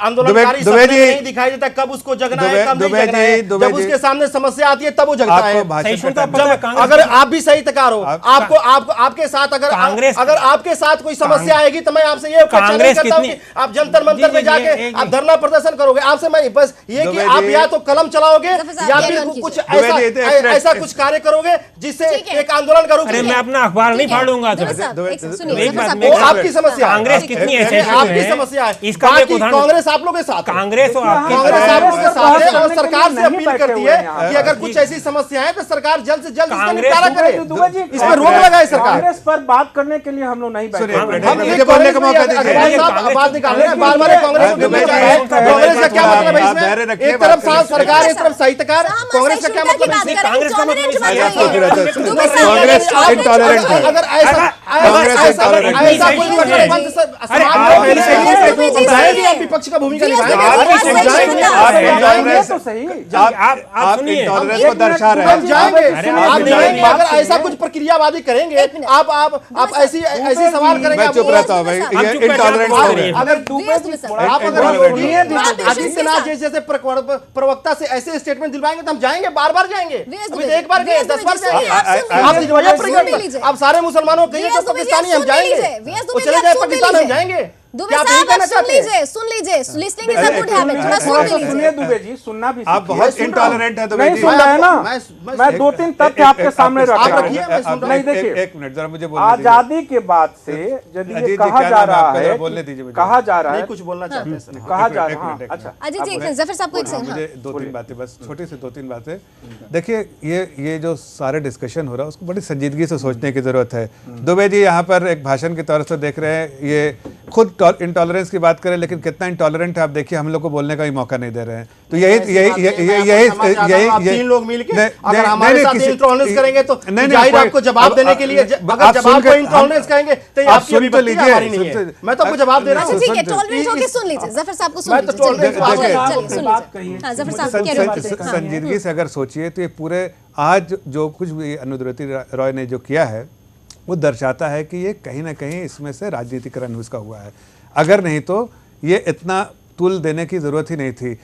नहीं दिखाई देता कब उसको जगना है, कब नहीं जगना है, जब उसके सामने समस्या आती है तब वो जगता है। अगर आप भी साहित्यकार हो, आपके साथ अगर आपके साथ कोई समस्या आएगी तो मैं आपसे ये चैलेंज करता हूं कि आप जंतर मंतर में जाके आप धरना प्रदर्शन करोगे। आपसे मैं बस ये कि आप या तो कलम चलाओगे या फिर कुछ ऐसा कुछ कार्य करोगे जिससे एक आंदोलन का रूप। अरे मैं अपना अखबार नहीं फाड़ूंगा। आपकी समस्या कांग्रेस कितनी ऐसी आपकी समस्या है, इसका कांग्रेस आप लोगों के साथ, कांग्रेस आप लोगों के साथ है और सरकार से अपील करती है कि अगर कुछ ऐसी समस्या है तो सरकार जल्द से जल्द इसका निपटारा करे, इस पर रोक लगाए सरकार। कांग्रेस पर बात करने के लिए हम लोग नहीं बैठे। मुझे बोलने का मौका दीजिए। बात निकालने बार-बार कांग्रेस का क्या मतलब है इसमें? एक तरफ सरकार, एक तरफ साहित्यकार, कांग्रेस का क्या मतलब है? कांग्रेस का मतलब कांग्रेस इंटॉलरेंट है। अगर ऐसा कोई विपक्ष का भूमिका निभाएंगे तो सही। आप इंटॉलरेंस को दर्शा रहे हैं। अगर ऐसा कुछ प्रक्रियावादी करेंगे, आप ऐसी सवाल करेंगे। मैं चुप रहता हूँ भाई, ये इंटॉलरेंस हो गए। आदित्यनाथ जैसे प्रवक्ता से ऐसे स्टेटमेंट दिलवाएंगे तो हम जाएंगे, बार बार जाएंगे। अभी एक बार गए, 10 बार जाएंगे। आप सारे मुसलमानों को कहिए तो पाकिस्तानी हम जाएंगे, वो चले जाए पाकिस्तान हम जाएंगे। दुबे साहब आप सुन लीजिए, listening is a good habit. थोड़ा सुन लीजिए दुबे जी, सुनना भी आप बहुत इंटॉलरेंट है। नहीं सुन रहे हैं ना, मैं 2-3 तथ्य आपके सामने रख रहा हूं। नहीं देखिए, एक मिनट जरा मुझे बोलने दीजिए। आजादी के बाद से यदि ये कहा जा रहा है, बोलने दीजिए, कहा जा रहा है, कुछ बोलना चाहते हैं सर, कहा जा रहा है। अच्छा अजीत जी, जफर साहब को एक सेकंड, मुझे 2-3 बातें, बस छोटी सी 2-3 बातें। देखिए ये जो सारे डिस्कशन हो रहा है उसको बड़ी संजीदगी से सोचने की जरूरत है। दुबे जी यहाँ पर एक भाषण के तौर से देख रहे हैं, ये खुद इंटॉलरेंस की बात करें, लेकिन कितना इंटॉलरेंट है आप देखिए, हम लोग को बोलने का भी मौका नहीं दे रहे हैं। तो तीन लोग मिलके अगर हमारे साथ इंटॉलरेंस करेंगे तो जाहिर आपको जवाब देने के लिए, अगर जवाब को इंटॉलरेंस कहेंगे तो ये आपकी अभिव्यक्ति हमारी नहीं है। मैं तो आपको जवाब दे रहा हूं। ठीक है, टॉलरेंट होके सुन लीजिए, जफर साहब को सुन मैं तो लीजिए। tolerance बात कर रहा हूं। चलिए, सुन लीजिए। हाँ, जफर साहब कह रहे थे। हाँ। संजीदगी से अगर सोचिए तो ये पूरे आज जो कुछ भी अनुद्रति रॉय ने जो किया है वो दर्शाता है कि ये कहीं ना कहीं इसमें से राजनीतिकरण उसका हुआ है। अगर नहीं तो ये इतना तुल देने की ज़रूरत ही नहीं थी।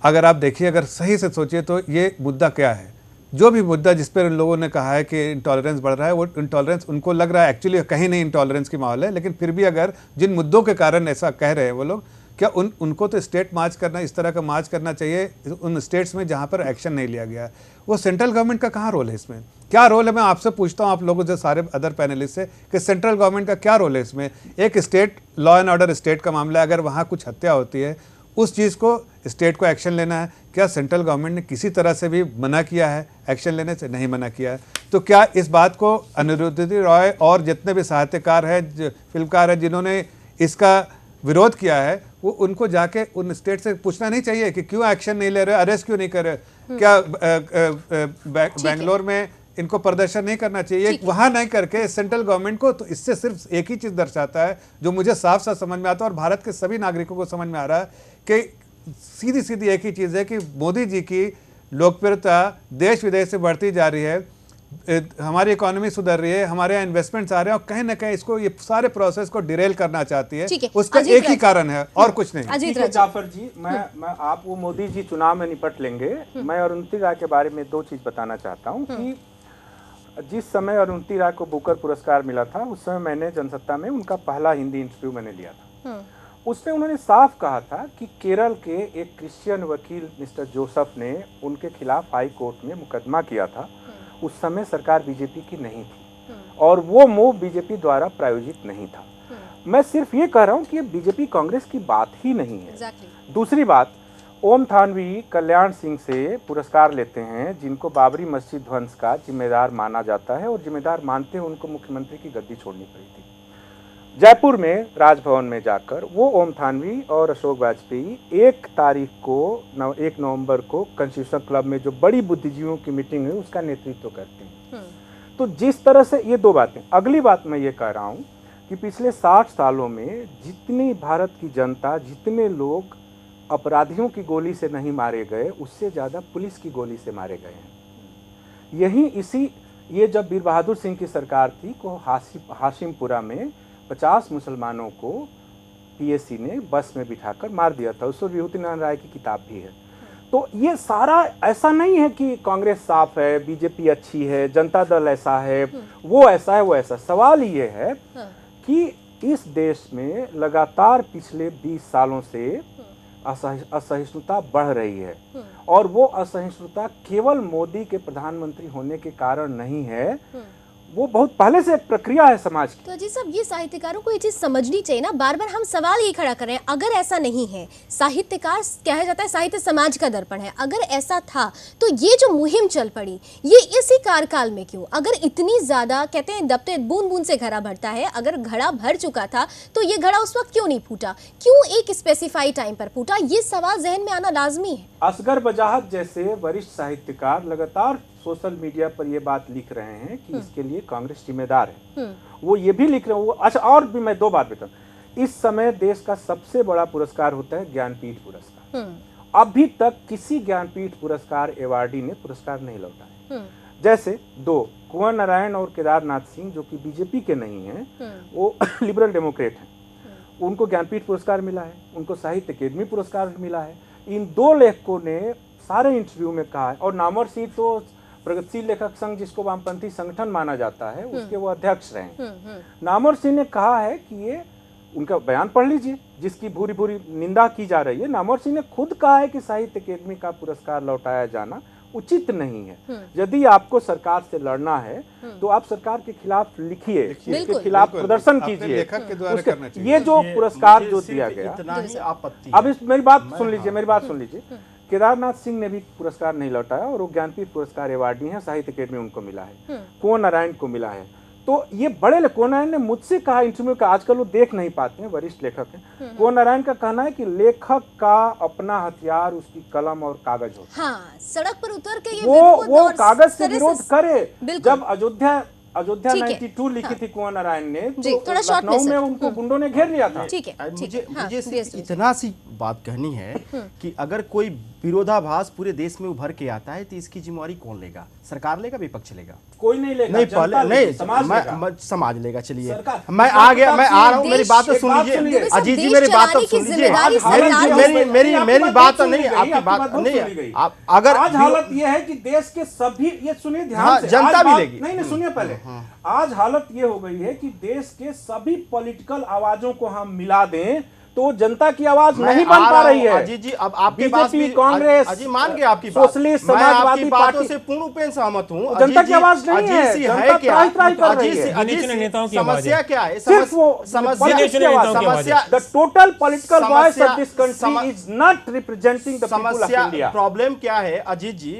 अगर आप देखिए, अगर सही से सोचिए तो ये मुद्दा क्या है, जो भी मुद्दा जिस पर उन लोगों ने कहा है कि इंटॉलरेंस बढ़ रहा है, वो इंटॉलरेंस उनको लग रहा है एक्चुअली कहीं नहीं इंटॉलरेंस की माहौल है, लेकिन फिर भी अगर जिन मुद्दों के कारण ऐसा कह रहे हैं वो लोग, क्या उनको तो स्टेट मार्च करना, इस तरह का मार्च करना चाहिए उन स्टेट्स में जहाँ पर एक्शन नहीं लिया गया। वो सेंट्रल गवर्नमेंट का कहाँ रोल है इसमें, क्या रोल है? मैं आपसे पूछता हूँ, आप लोगों से, सारे अदर पैनलिस्ट से, कि सेंट्रल गवर्नमेंट का क्या रोल है इसमें? एक state, law and order state का मामला है, अगर वहाँ कुछ हत्या होती है उस चीज़ को स्टेट को एक्शन लेना है। क्या सेंट्रल गवर्नमेंट ने किसी तरह से भी मना किया है एक्शन लेने से? नहीं मना किया है। तो क्या इस बात को अनुरुद्धि रॉय और जितने भी साहित्यकार हैं, फिल्मकार हैं, जिन्होंने इसका विरोध किया है, वो उनको जाके उन स्टेट से पूछना नहीं चाहिए कि क्यों एक्शन नहीं ले रहे, अरेस्ट क्यों नहीं कर रहे? क्या बेंगलोर में इनको प्रदर्शन नहीं करना चाहिए? वहां नहीं करके सेंट्रल गवर्नमेंट को, तो इससे सिर्फ एक ही चीज दर्शाता है जो मुझे साफ साफ समझ में आता है और भारत के सभी नागरिकों को समझ में आ रहा है कि सीधी सीधी एक ही चीज है कि मोदी जी की लोकप्रियता देश विदेश से बढ़ती जा रही है, हमारी इकोनॉमी सुधर रही है, हमारे यहाँ इन्वेस्टमेंट्स आ रहे हैं, और कहीं ना कहीं इसको, ये सारे प्रोसेस को डिरेल करना चाहती है। उसका एक ही कारण है और कुछ नहीं। ठीक है जाफर जी, मैं आप वो मोदी जी चुनाव में निपट लेंगे। मैं अरुंधति राय के बारे में दो चीज बताना चाहता हूँ कि जिस समय अरुंधति राय को बुकर पुरस्कार मिला था, उस समय मैंने जनसत्ता में उनका पहला हिंदी इंटरव्यू मैंने लिया था। उसमें उन्होंने साफ कहा था कि केरल के एक क्रिश्चियन वकील मिस्टर जोसेफ ने उनके खिलाफ हाई कोर्ट में मुकदमा किया था। उस समय सरकार बीजेपी की नहीं थी और वो मूव बीजेपी द्वारा प्रायोजित नहीं था। मैं सिर्फ ये कह रहा हूँ कि ये बीजेपी कांग्रेस की बात ही नहीं है। दूसरी बात, ओम थानवी कल्याण सिंह से पुरस्कार लेते हैं, जिनको बाबरी मस्जिद ध्वंस का जिम्मेदार माना जाता है और जिम्मेदार मानते हैं उनको मुख्यमंत्री की गद्दी छोड़नी पड़ी थी। जयपुर में राजभवन में जाकर वो ओम थानवी और अशोक वाजपेयी 1 नवंबर को कॉन्स्टिट्यूशन क्लब में जो बड़ी बुद्धिजीवियों की मीटिंग हुई उसका नेतृत्व करते हैं। तो जिस तरह से ये दो बातें। अगली बात मैं ये कह रहा हूँ कि पिछले 60 सालों में जितनी भारत की जनता, जितने लोग अपराधियों की गोली से नहीं मारे गए, उससे ज़्यादा पुलिस की गोली से मारे गए हैं। ये जब वीर बहादुर सिंह की सरकार थी को हाशिमपुरा में 50 मुसलमानों को पीएसी ने बस में बिठाकर मार दिया था। उस पर विभूति नारायण राय की किताब भी है। तो ये सारा ऐसा नहीं है कि कांग्रेस साफ है, बीजेपी अच्छी है, जनता दल ऐसा है, वो ऐसा है, वो ऐसा। सवाल ये है कि इस देश में लगातार पिछले 20 सालों से असहिष्णुता बढ़ रही है और वो असहिष्णुता केवल मोदी के प्रधानमंत्री होने के कारण नहीं है, वो बहुत पहले से एक प्रक्रिया है समाज की। तो अजीत साहब, ये साहित्यकारों को ये चीज समझनी चाहिए ना। बार बार हम सवाल ये खड़ा कर रहे हैं, अगर ऐसा नहीं है, साहित्यकार कहा जाता है साहित्य समाज का दर्पण है, अगर ऐसा था तो ये जो मुहिम चल पड़ी ये इसी कार्यकाल में क्यों? अगर इतनी ज्यादा, कहते हैं दबते बूंद बूंद से घड़ा भरता है, अगर घड़ा भर चुका था तो ये घड़ा उस वक्त क्यों नहीं फूटा? क्यों एक स्पेसिफाइड टाइम पर फूटा? ये सवाल जहन में आना लाजमी है। असगर बजाहत जैसे वरिष्ठ साहित्यकार लगातार सोशल मीडिया पर ये बात लिख रहे हैं कि इसके लिए कांग्रेस जिम्मेदार है। वो ये भी लिख रहे हैं। अच्छा, और भी मैं दो बात बताऊं। इस समय देश का सबसे बड़ा पुरस्कार होता है ज्ञानपीठ पुरस्कार। अभी तक किसी ज्ञानपीठ पुरस्कार अवार्डी ने पुरस्कार नहीं लौटा है। जैसे दो, कुंवर नारायण और केदारनाथ सिंह, जो कि बीजेपी के नहीं हैं, वो लिबरल डेमोक्रेट हैं, उनको ज्ञानपीठ पुरस्कार मिला है, उनको साहित्य अकेडमी पुरस्कार मिला है। इन दो लेखकों ने सारे इंटरव्यू में कहा है, और नामवर सिंह तो प्रगतिशील लेखक संघ, जिसको वामपंथी संगठन माना जाता है, उसके वो अध्यक्ष रहे। नामवर सिंह ने कहा है कि ये, उनका बयान पढ़ लीजिए जिसकी भूरी भूरी निंदा की जा रही है। नामवर सिंह ने खुद कहा है कि साहित्य अकेडमी का पुरस्कार लौटाया जाना उचित नहीं है। यदि आपको सरकार से लड़ना है तो आप सरकार के खिलाफ लिखिए, इसके खिलाफ प्रदर्शन कीजिए। ये जो पुरस्कार जो दिया गया, अब इस मेरी बात सुन लीजिए, केदारनाथ सिंह ने भी पुरस्कार नहीं लौटाया और वो ज्ञानपीठ पुरस्कार अवार्डी हैं, साहित्य अकेडमी उनको मिला है, कुंवर नारायण को मिला है। तो ये बड़े कुंवर नारायण ने मुझसे कहा इंटरव्यू का, आजकल वो देख नहीं पाते हैं, वरिष्ठ लेखक हैं, कुंवर नारायण का कहना है कि लेखक का अपना हथियार उसकी कलम और कागज होता है। हाँ, सड़क पर उतर के ये वो कागज से विरोध करे। बिल्कुल। जब अयोध्या ठीक है। 92 लिखी थी कुंवर नारायण ने, जी, तो थोड़ा शॉर्ट में लखनऊ में सर। उनको गुंडों ने घेर लिया था। ठीक है, ठीक है। हाँ, मुझे प्रिय सिर्फ सुनील। इतना सी बात कहनी है कि अगर कोई विरोधाभास पूरे देश में उभर के आता है तो इसकी जिम्मेवारी कौन लेगा? सरकार लेगा, विपक्ष लेगा? कोई नहीं लेगा, नहीं, जनता पहले लेगी, नहीं, समाज लेगा। समाज लेगा। चलिए, सरकार- मैं आ गया, मैं आ रहा हूँ, मेरी बात तो एक सुन बात लीजिए। सुनिए। अजीत जी, देश मेरी बात तो चलाने की सुन लीजिए। जिम्मेदारी सरकार की। मेरी बात तो नहीं, आपकी बात नहीं। आप अगर आज हालत ये है कि देश के सभी, ये सुनिए ध्यान हाँ, से, जनता आज भी बात- लेगी। नहीं सुनिए पहले, आज हालत ये हो गई है कि देश के सभी पॉलिटिकल आवाजों को हम मिला दें तो जनता की आवाज नहीं बन पा रही है। अजीत जी, अब आपके पास बीजेपी, भी कांग्रेस, अजीत मान गए आपकी बात, सोशलिस्ट, मैं समाजवादी आपकी बातों पार्टी से पूर्ण रूपेण सहमत हूँ। जनता अजीत की जी, आवाज नहीं है, अजीत जी जनता है क्या? त्राहि-त्राहि कर रही अजीत है। जी, अजीत गिने-चुने जी, नेताओं की आवाज समस्या है। क्या है? सिर्फ वो समस्या गिने-चुने नेताओं की आवाज है। The total political voice of this सम- country is not representing the people of समस्या, India. प्रॉब्लम क्या है अजीत जी?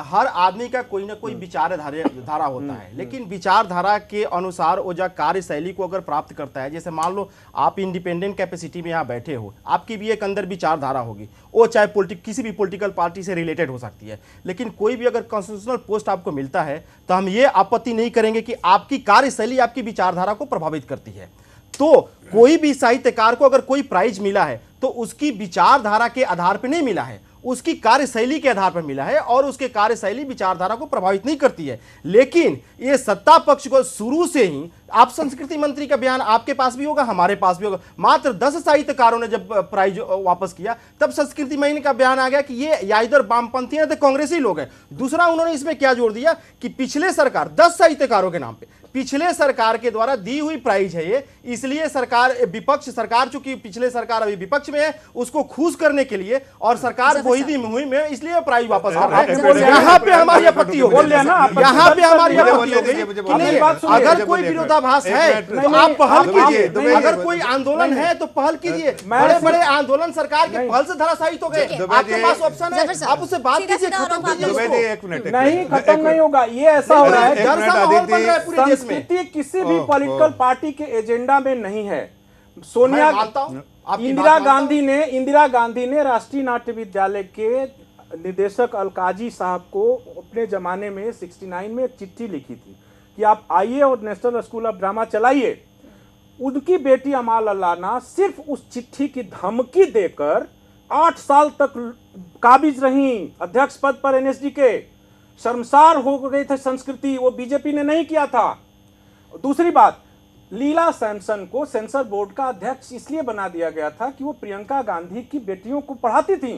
हर आदमी का कोई ना कोई विचारधारा होता है, लेकिन विचारधारा के अनुसार वो जो कार्यशैली को अगर प्राप्त करता है, जैसे मान लो आप इंडिपेंडेंट कैपेसिटी में यहाँ बैठे हो, आपकी भी एक अंदर विचारधारा होगी, वो चाहे किसी भी पॉलिटिकल पार्टी से रिलेटेड हो सकती है, लेकिन कोई भी अगर कॉन्स्टिट्यूशनल पोस्ट आपको मिलता है तो हम ये आपत्ति नहीं करेंगे कि आपकी कार्यशैली आपकी विचारधारा को प्रभावित करती है। तो कोई भी साहित्यकार को अगर कोई प्राइज मिला है तो उसकी विचारधारा के आधार पर नहीं मिला है, उसकी कार्यशैली के आधार पर मिला है, और उसके कार्यशैली विचारधारा को प्रभावित नहीं करती है। लेकिन ये सत्ता पक्ष को शुरू से ही, आप संस्कृति मंत्री का बयान आपके पास भी होगा, हमारे पास भी होगा, मात्र 10 साहित्यकारों ने जब प्राइज वापस किया तब संस्कृति मंत्री का बयान आ गया कि ये इधर वामपंथी है तो कांग्रेसी लोग हैं। दूसरा उन्होंने इसमें क्या जोड़ दिया कि पिछले सरकार 10 साहित्यकारों के नाम पे पिछले सरकार के द्वारा दी हुई प्राइज है ये, इसलिए सरकार विपक्ष सरकार चूंकि पिछले सरकार अभी विपक्ष में है उसको खुश करने के लिए, और सरकार वही दी मुहिम में, इसलिए प्राइज वापस कर रहे हैं। यहाँ पे हमारी आपत्ति हो गई, यहाँ पे हमारी आपत्ति हो गई कि नहीं, अगर कोई विरोधाभास है तो आप पहल कीजिए, अगर कोई आंदोलन है तो पहल कीजिए। बड़े बड़े आंदोलन सरकार के पहल से धराशायी हो गए, आपके पास ऑप्शन है, आप उससे बात कीजिए, खत्म कीजिए उसको। नहीं, खत्म नहीं होगा। ये ऐसा हो रहा है, डर सा माहौल बन रहा है पूरे देश में। संस्कृति किसी भी पॉलिटिकल पार्टी के एजेंडा में नहीं है। सोनिया, मैं मानता हूं, आपकी इंदिरा बात गांधी ने राष्ट्रीय नाट्य विद्यालय के निदेशक अलकाजी साहब को अपने जमाने में 69 में एक चिट्ठी लिखी थी कि आप आइए और नेशनल स्कूल ऑफ ड्रामा चलाइए। उनकी बेटी अमाल अल्लाना सिर्फ उस चिट्ठी की धमकी देकर 8 साल तक काबिज रही अध्यक्ष पद पर एनएसडी के। शर्मसार हो गई थी संस्कृति, वो बीजेपी ने नहीं किया था। दूसरी बात, लीला सैमसन को सेंसर बोर्ड का अध्यक्ष इसलिए बना दिया गया था कि वो प्रियंका गांधी की बेटियों को पढ़ाती थी।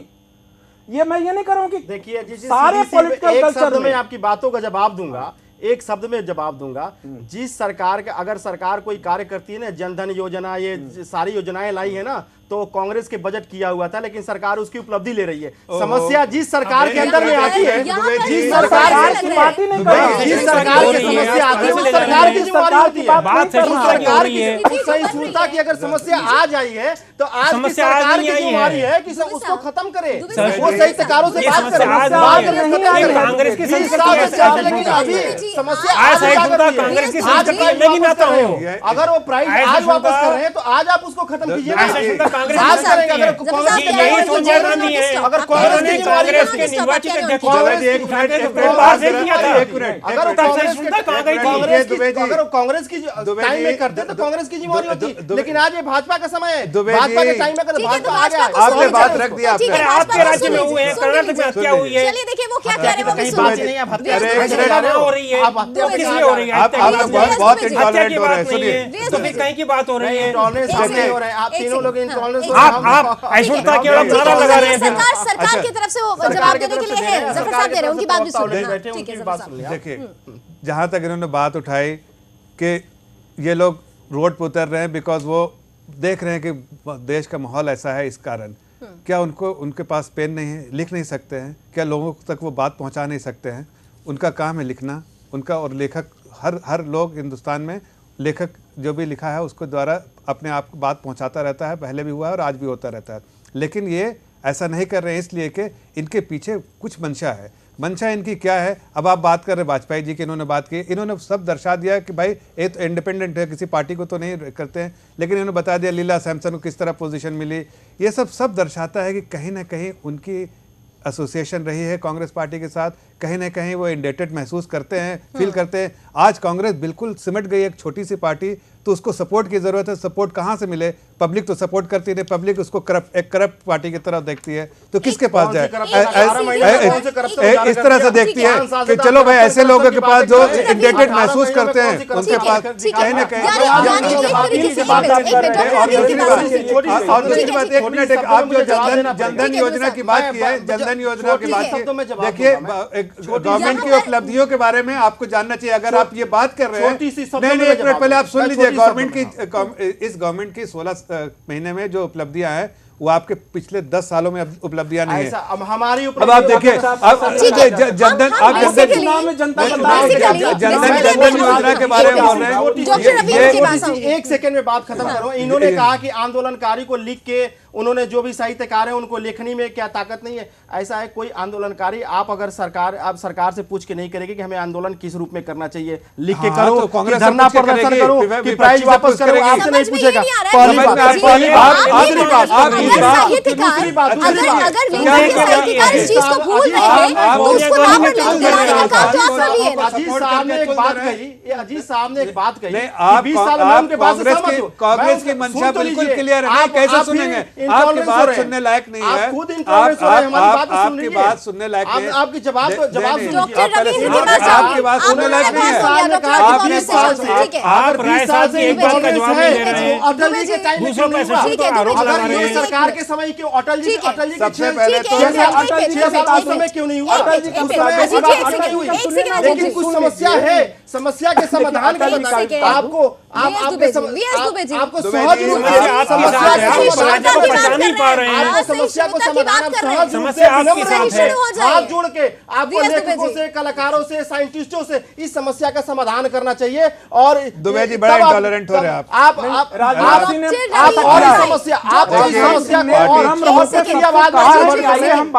ये मैं ये नहीं कर रहा हूं कि देखिए सारे पॉलिटिकल कल्चर में आपकी बातों का जवाब दूंगा, एक शब्द में जवाब दूंगा। जिस सरकार का अगर सरकार कोई कार्य करती है ना, जनधन योजना, ये सारी योजनाएं लाई है ना, तो कांग्रेस के बजट किया हुआ था, लेकिन सरकार उसकी उपलब्धि ले रही है। समस्या जिस सरकार के अंदर में आती है, जिस सरकार की पार्टी नहीं कर रही, जिस सरकार की समस्या आती है उस सरकार की जिम्मेदारी होती है। बात सरकार की सहिष्णुता की अगर समस्या आज आई है तो आज की सरकार की जिम्मेदारी है कि सब उसको खत्म करे, वो साहित्यकारों से बात करे। कांग्रेस की अगर वो प्राइज आज वापस कर रहे हैं तो आज आप उसको खत्म कीजिए। कांग्रेस करेंगे अगर यही सोनिया गांधी है, अगर कांग्रेस के निर्वाचित अध्यक्ष अगर कांग्रेस की टाइम में करते तो कांग्रेस की जिम्मेदारी होती, लेकिन आज ये भाजपा का समय है, भाजपा के टाइम में कर भाजपा आ गया। आपने बात रख दिया, आपने आपके राज्य में हुए हैं, कर्नाटक में हत्या हुई है, चलिए देखिए वो क्या कह रहे हैं वो भी कहीं सुनिए। बात नहीं है, हत्या हो रही है, किसलिए हो रही है? आप बहुत हत्या इंटॉलरेंट की हो रहे बात हैं। नहीं है, तो फिर कहीं की बात हो रही है। इंटॉलरेंस नहीं हो रहा है, आप तीनों लोग इंटॉलरेंस आप अहिंसुता के आप नारा लगा रहे हैं। सरकार की तरफ से वो जवाब देने के लिए है। जफर साहब कह रहे हैं, उनकी बात भी सुन बैठे ठीक है उनकी जफर बात साहब। सुन लिया। देखिए, जहाँ तक इन्होंने बात उठाई कि ये लोग रोड पर उतर रहे हैं बिकॉज वो देख रहे हैं कि देश का माहौल ऐसा है, इस कारण क्या उनके पास पेन नहीं है, लिख नहीं सकते हैं क्या, लोगों तक वो बात पहुंचा नहीं सकते हैं? उनका काम है लिखना, उनका, और लेखक हर लोग हिंदुस्तान में लेखक जो भी लिखा है उसको द्वारा अपने आप को बात पहुंचाता रहता है, पहले भी हुआ है और आज भी होता रहता है। लेकिन ये ऐसा नहीं कर रहे हैं इसलिए कि इनके पीछे कुछ मंशा है। मंशा इनकी क्या है। अब आप बात कर रहे वाजपेयी जी की, इन्होंने बात की, इन्होंने सब दर्शा दिया कि भाई ये तो इंडिपेंडेंट है, किसी पार्टी को तो नहीं करते हैं, लेकिन इन्होंने बता दिया लीला सैमसन को किस तरह पोजीशन मिली। ये सब दर्शाता है कि कहीं ना कहीं उनकी एसोसिएशन रही है कांग्रेस पार्टी के साथ, कहीं ना कहीं वो इंडेटेड महसूस करते हैं, फील करते हैं। आज कांग्रेस बिल्कुल सिमट गई एक छोटी सी पार्टी, तो उसको सपोर्ट की जरूरत है। सपोर्ट कहाँ से मिले? पब्लिक तो सपोर्ट करती नहीं, पब्लिक उसको एक करप्ट पार्टी की तरह देखती है, तो किसके पास जाए? इस तरह से देखती है कि चलो भाई ऐसे लोगों के पास जो इंडेटेड महसूस करते हैं उनके पास कहीं ना कहीं। और दूसरी बात, एक मिनट, आप जो जनधन योजना की बात की है, जनधन योजना की बात की, देखिए गवर्नमेंट की उपलब्धियों के बारे में आपको जानना चाहिए। अगर आप ये बात कर रहे हैं, नहीं, एक मिनट पहले आप सुन लीजिए। गवर्नमेंट की, इस गवर्नमेंट की 16 महीने में जो उपलब्धियां हैं वो आपके पिछले 10 सालों में उपलब्धियां नहीं है। अब हमारी अब आप देखिए, जनधन योजना के बारे में बोल रहे हैं। एक सेकंड में बात खत्म करो। इन्होंने कहा कि आंदोलनकारी को लिख के उन्होंने जो भी साहित्यकार है उनको लेखनी में क्या ताकत नहीं है। ऐसा है कोई आंदोलनकारी, आप अगर आप सरकार से पूछ के नहीं करेंगे कि हमें आंदोलन किस रूप में करना चाहिए, लिख के करो, तो कांग्रेस धरना प्रदर्शन करो, कि प्राइज वापस करो, आपसे नहीं पूछेगा। दूसरी बात, अजीत साहब ने एक बात कही, अजीत साहब ने एक बात कही, 20 साल में उनके बात से सहमत हो। कांग्रेस की मंशा बिल्कुल क्लियर है, कैसे सुनेंगे? आपकी बात सुनने लायक नहीं है, आपकी बात सुनने लायक नहीं है, आपकी जवाब आपकी बात सुनने लायक नहीं है। आप राय साहब की एक बात का जवाब नहीं दे रहे हैं, अटल जी के टाइम में क्यों नहीं हुआ? सरकार के समय क्यों अटल जी सबसे पहले तो 6-7 में क्यों नहीं हुआ? लेकिन कुछ समस्या है, समस्या के समाधान के लिए आपको सहज रूप समस्या को समाधान सहज रूप से हाथ जोड़ के आपको लेखकों से, कलाकारों से, साइंटिस्टों से इस समस्या का समाधान करना चाहिए। और दुबे जी बड़ा इंटॉलरेंट हो रहे हैं आप समस्या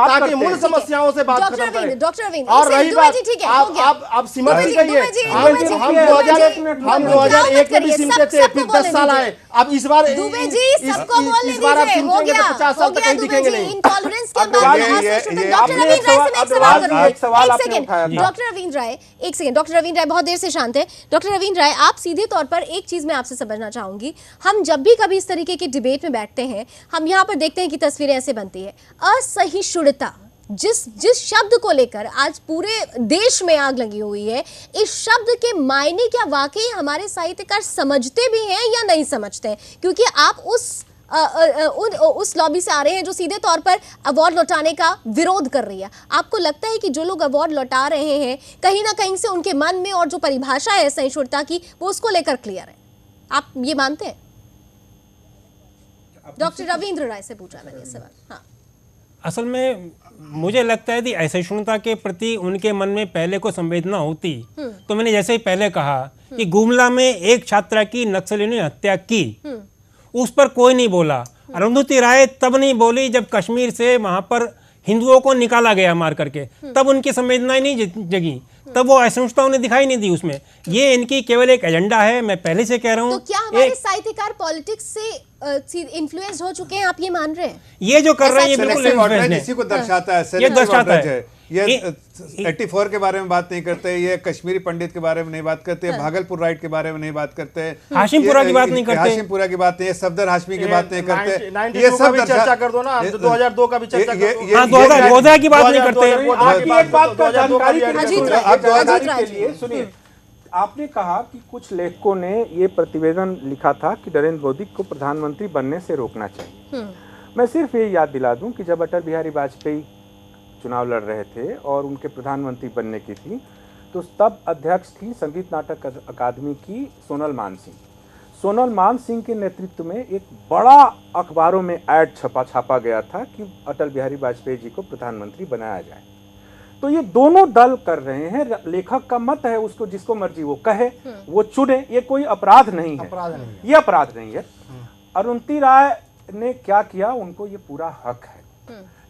ताकि मूल समस्याओं से बात खत्म करें। और रही बात, आप सिमट ही गई है। हम 2001 में भी सिमटे थे, फिर 10 साल आए। अब इस बार इस बार आप सिमटेंगे तो 50 साल तक कहीं दिखेंगे नहीं। इंटॉलरेंस के बाद डॉक्टर रवींद्र राय से एक सवाल करूंगी। एक सेकंड डॉक्टर रवींद्र राय, एक सेकंड डॉक्टर रवींद्र राय बहुत देर से शांत है। डॉक्टर रवींद्र राय, आप सीधे तौर पर एक चीज मैं आपसे समझना चाहूंगी। हम जब भी कभी इस तरीके की डिबेट में बैठते हैं, हम यहाँ पर देखते हैं कि तस्वीरें ऐसे बनती है, असहिष्णुता, जिस शब्द को लेकर आज पूरे देश में आग लगी हुई है, इस शब्द के मायने क्या वाकई हमारे साहित्यकार समझते भी हैं या नहीं समझते हैं? क्योंकि आप उस लॉबी से आ रहे हैं जो सीधे तौर पर अवार्ड लौटाने का विरोध कर रही है। आपको लगता है कि जो लोग अवार्ड लौटा रहे हैं कहीं ना कहीं से उनके मन में और जो परिभाषा है सहिष्णुता की वो उसको लेकर क्लियर है? आप ये मानते हैं? डॉक्टर रवींद्र राय से पूछा मैंने ये सवाल। हाँ, असल में मुझे लगता है कि असहिष्णुता के प्रति उनके मन में पहले को संवेदना होती तो मैंने जैसे ही पहले कहा कि गुमला में एक छात्रा की नक्सलियों ने हत्या की, उस पर कोई नहीं बोला। अरुंधति राय तब नहीं बोली जब कश्मीर से वहां पर हिंदुओं को निकाला गया मार करके, तब उनकी संवेदनाएं नहीं जगी, तब वो असहिष्णुता उन्हें दिखाई नहीं दी उसमें। ये इनकी केवल एक एजेंडा है, मैं पहले से कह रहा हूँ। तो क्या हमारे साहित्यकार पॉलिटिक्स से इन्फ्लुएंस हो चुके हैं, आप ये मान रहे हैं? ये जो कर रहे हैं ये बिल्कुल इन्फ्लुएंस इसी को दर्शाता है, ये दर्शाता है। ये 84 के बारे में बात नहीं करते, ये कश्मीरी पंडित के बारे में नहीं बात करते, भागलपुर राइट के बारे में नहीं बात करते, हाशिमपुरा की बात नहीं करते, हाशिमपुरा की बात नहीं, सफदर हाशमी की बात नहीं करते। ये सब चर्चा कर दो ना, 2002 का भी चर्चा कर दो। 2014 की बात नहीं करते। एक बात का जानकारी के लिए सुनिए, आपने कहा कि कुछ लेखकों ने ये प्रतिवेदन लिखा था कि नरेंद्र मोदी को प्रधानमंत्री बनने से रोकना चाहिए। मैं सिर्फ ये याद दिला दूं कि जब अटल बिहारी वाजपेयी चुनाव लड़ रहे थे और उनके प्रधानमंत्री बनने की थी, तो तब अध्यक्ष थी संगीत नाटक अकादमी की सोनल मानसिंह। सोनल मानसिंह के नेतृत्व में एक बड़ा अखबारों में ऐड छापा गया था कि अटल बिहारी वाजपेयी जी को प्रधानमंत्री बनाया जाए। तो ये दोनों दल कर रहे हैं, लेखक का मत है, उसको जिसको मर्जी वो कहे, वो चुने, ये कोई अपराध नहीं है, ये अपराध नहीं है। अरुंधति राय ने क्या किया, उनको ये पूरा हक है,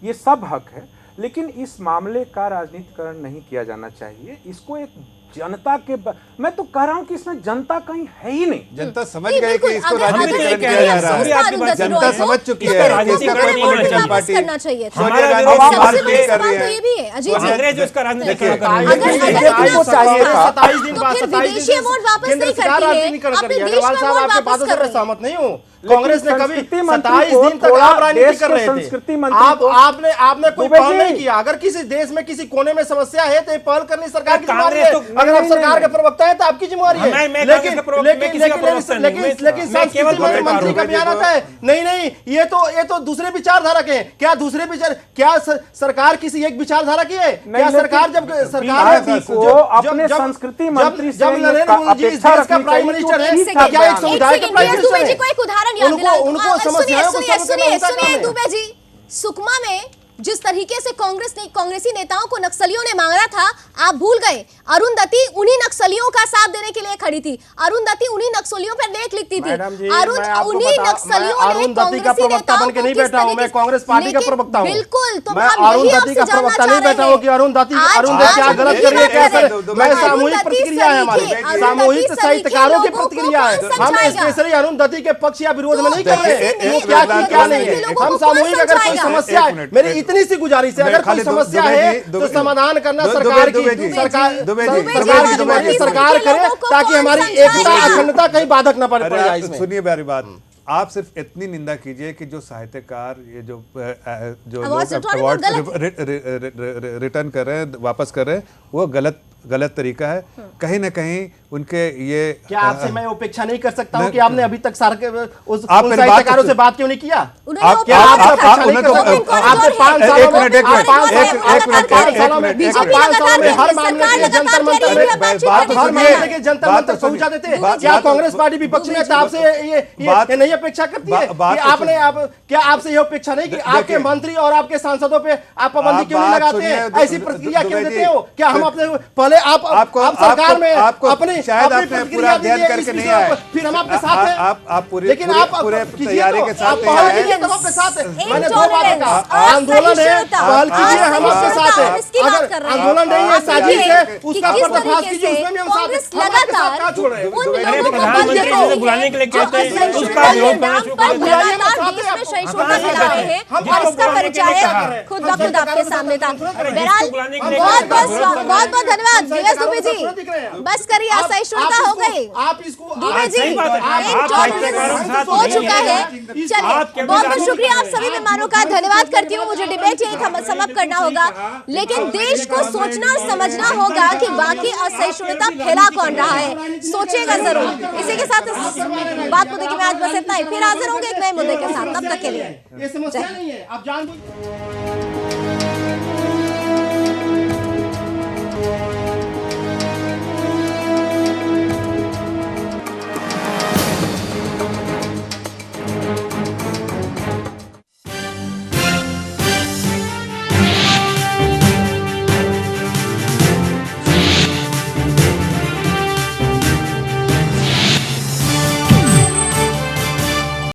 ये सब हक है। लेकिन इस मामले का राजनीतिकरण नहीं किया जाना चाहिए। इसको एक जनता के मैं तो कह रहा हूं कि इसमें जनता कहीं है ही नहीं। जनता समझ नहीं, गए बिल्कुल, कि इसको अगर राजनीतिकरण किया जा रहा है। जनता समझ चुकी है कि इसका कोई पॉलिटिकल पार्टी करना चाहिए था। सोनिया गांधी हमारा बात सबसे नहीं बड़ी कर रही सवाल तो ये भी है अजीत जी। अंग्रेज उसका राजनीतिकरण अगर आपको चाहिए था। 27 दिन तो बाद फिर 27 विदेशी अवार्ड वापस नहीं करती है, अपने देश अग्रवाल का साहब अवार्ड आपके वापस बातों कर से रही है। सहमत नहीं हूँ। कांग्रेस ने कभी संस्कृति मंत्री 27 को दिन तक थोड़ा आप राजनीति देश कर के रहे थे। संस्कृति मंत्री को आपने कोई दुबे पहल जी। नहीं किया। अगर किसी देश में किसी कोने में समस्या है तो ये पहल करनी सरकार की जिम्मेदारी है। कांग्रेस तो- अगर आप नहीं, सरकार नहीं, के प्रवक्ता है तो आपकी जिम्मेदारी है। मैं कांग्रेस का प्रवक्ता- मैं किसी का प्रवक्ता नहीं हूं। लेकिन मैं केवल संस्कृति मंत्री का बयान आता है नहीं ये तो दूसरे विचारधारा के हैं। क्या दूसरे विचार क्या सरकार किसी एक विचारधारा की है? क्या सरकार जब सरकार को अपने संस्कृति मंत्री से जब नरेंद्र मोदी जी इस अपेक्षा देश का रखनी प्राइम चाहिए मिनिस्टर कि है, ठीक ठाक क्या एक बयान हो। समुदाय का प्राइम मिनिस्टर दुबे जी है? को एक उदाहरण याद दिलाऊं। उनको समस्याओं को सॉल्व करना उनका काम है। दुबे जी, सुकमा में जिस तरीके से कांग्रेसी नेताओं को नक्सलियों ने मांगा था, आप भूल गए। अरुंधति उन्हीं नक्सलियों का साथ देने के लिए खड़ी थी। अरुंधति उन्हीं नक्सलियों पर लेख लिखती थी। मैडम जी, उन्हीं नक्सलियों ने अरुंधति का प्रवक्ता बन के नहीं बैठा हूं, मैं कांग्रेस पार्टी का प्रवक्ता हूं। बिल्कुल, तो मैं हम यही अरुंधति आपसे का जानना प्रवक्ता चाह नहीं रहे बैठा हूं कि हैं। अरुंधति आज क्या हम गलत ये कर रही है, बात क्या करें। मैं सामूहिक अरुंधति प्रतिक्रिया है हमारी। सलीखे, सामूहिक अरुंधति साहित्यकारों की सलीखे लोगों को प्रतिक्रिया है। कौन हम समझाएगा? स्पेशली अरुंधति के पक्ष या विरोध में नहीं कर तो रहे ऐसे हैं। नहीं, क्या आप ठीक क्या नहीं लोगों है। को हम कौन सामूहिक अगर कोई समझाएगा? समस्या है, मेरी इतनी सी गुजारिश है, अगर कोई समस्या है तो समाधान करना सरकार की सरकार करे, ताकि हमारी एकता अखंडता कहीं बाधक न पड़ जाए इसमें। सुनिए मेरी बात, आप सिर्फ इतनी निंदा कीजिए कि जो साहित्यकार ये जो अवार्ड अवार्ड रिटर्न कर रहे हैं, वापस कर रहे हैं, वो गलत तरीका है। कहीं ना कहीं उनके ये क्या आपसे मैं उपेक्षा नहीं कर सकता हूं कि आपने अभी तक उस आप मेरी बात साहित्यकारों से बात क्यों नहीं किया? उन्होंने आप- उपेक्षा आप- नहीं आप- कर आप- सकते। उन्हें तो- आपने 5 सालों एक मिनट, में बीजेपी हर मामले के लगातार जंतर कह मंतर रही है, बात तो हर सुनिए, मामले के जंतर बात मंतर तो पहुंचा सुनिए, देते। बात- क्या बात तो- कांग्रेस पार्टी विपक्ष में आपसे ये नहीं अपेक्षा करती है बात कि तो आपने क्या आपसे ये अपेक्षा नहीं कि आपके मंत्री और आपके सांसदों पे आप पाबंदी क्यों नहीं बात लगाते सुनिए, हैं? ऐसी प्रतिक्रिया क्यों दुबे देते जी, हो? क्या हम अपने पहले आप सरकार में अपनी शायद आपने पूरा अध्ययन दीजिए, करके इस नहीं विषय आए। पर, फिर हम आपके साथ हैं। आप पूरे लेकिन पूरे- आप पूरे कीजिए तैयारी तो, के आप साथ नहीं पहल आए। कीजिए तो हम आपके साथ हैं। मैंने दो Intolerance, बातें कहा, आंदोलन है, पहल कीजिए हम आपके साथ हैं। इसकी बात कर अगर रहे हैं। आंदोलन नहीं है, आप साजिश देखिए है, कि उसका किस पर्दाफाश तरीके कीजिए, से उसमें भी हम साथ हैं। कांग्रेस हम आपके साथ लगातार क्या छोड़ रहे हैं? उन अरे लोगों को प्रधानमंत्री बंद जी से बुलाने के लिए जो कहते हैं, असहिष्णुता उसका के विरोध करना नाम शुरू पर कर दिया। लगातार देश में सहिष्णुता फैला रहे हैं और इसका परिचय खुद ब खुद आपके सामने था। बहरहाल बहुत बहुत धन्यवाद वीएस दुबे जी। बस करिए, असहिष्णुता हो गई। आप इसको दुबे जी, सही बात है। आप साहित्यकारों के साथ हो नहीं चुका है। हैं। चलिए, आपके बहुत बहुत भी शुक्रिया आप सभी मेहमानों का, धन्यवाद करती हूँ। मुझे डिबेट यही समाप्त करना होगा, लेकिन देश को सोचना और समझना होगा कि बाकी असहिष्णुता फैला कौन रहा है। सोचेगा जरूर। इसी के साथ इस बात मुद्दे की मैं आज बस इतना ही, फिर हाजिर होंगे एक नए मुद्दे के साथ। तब तक के लिए ये समस्या नहीं है, आप जान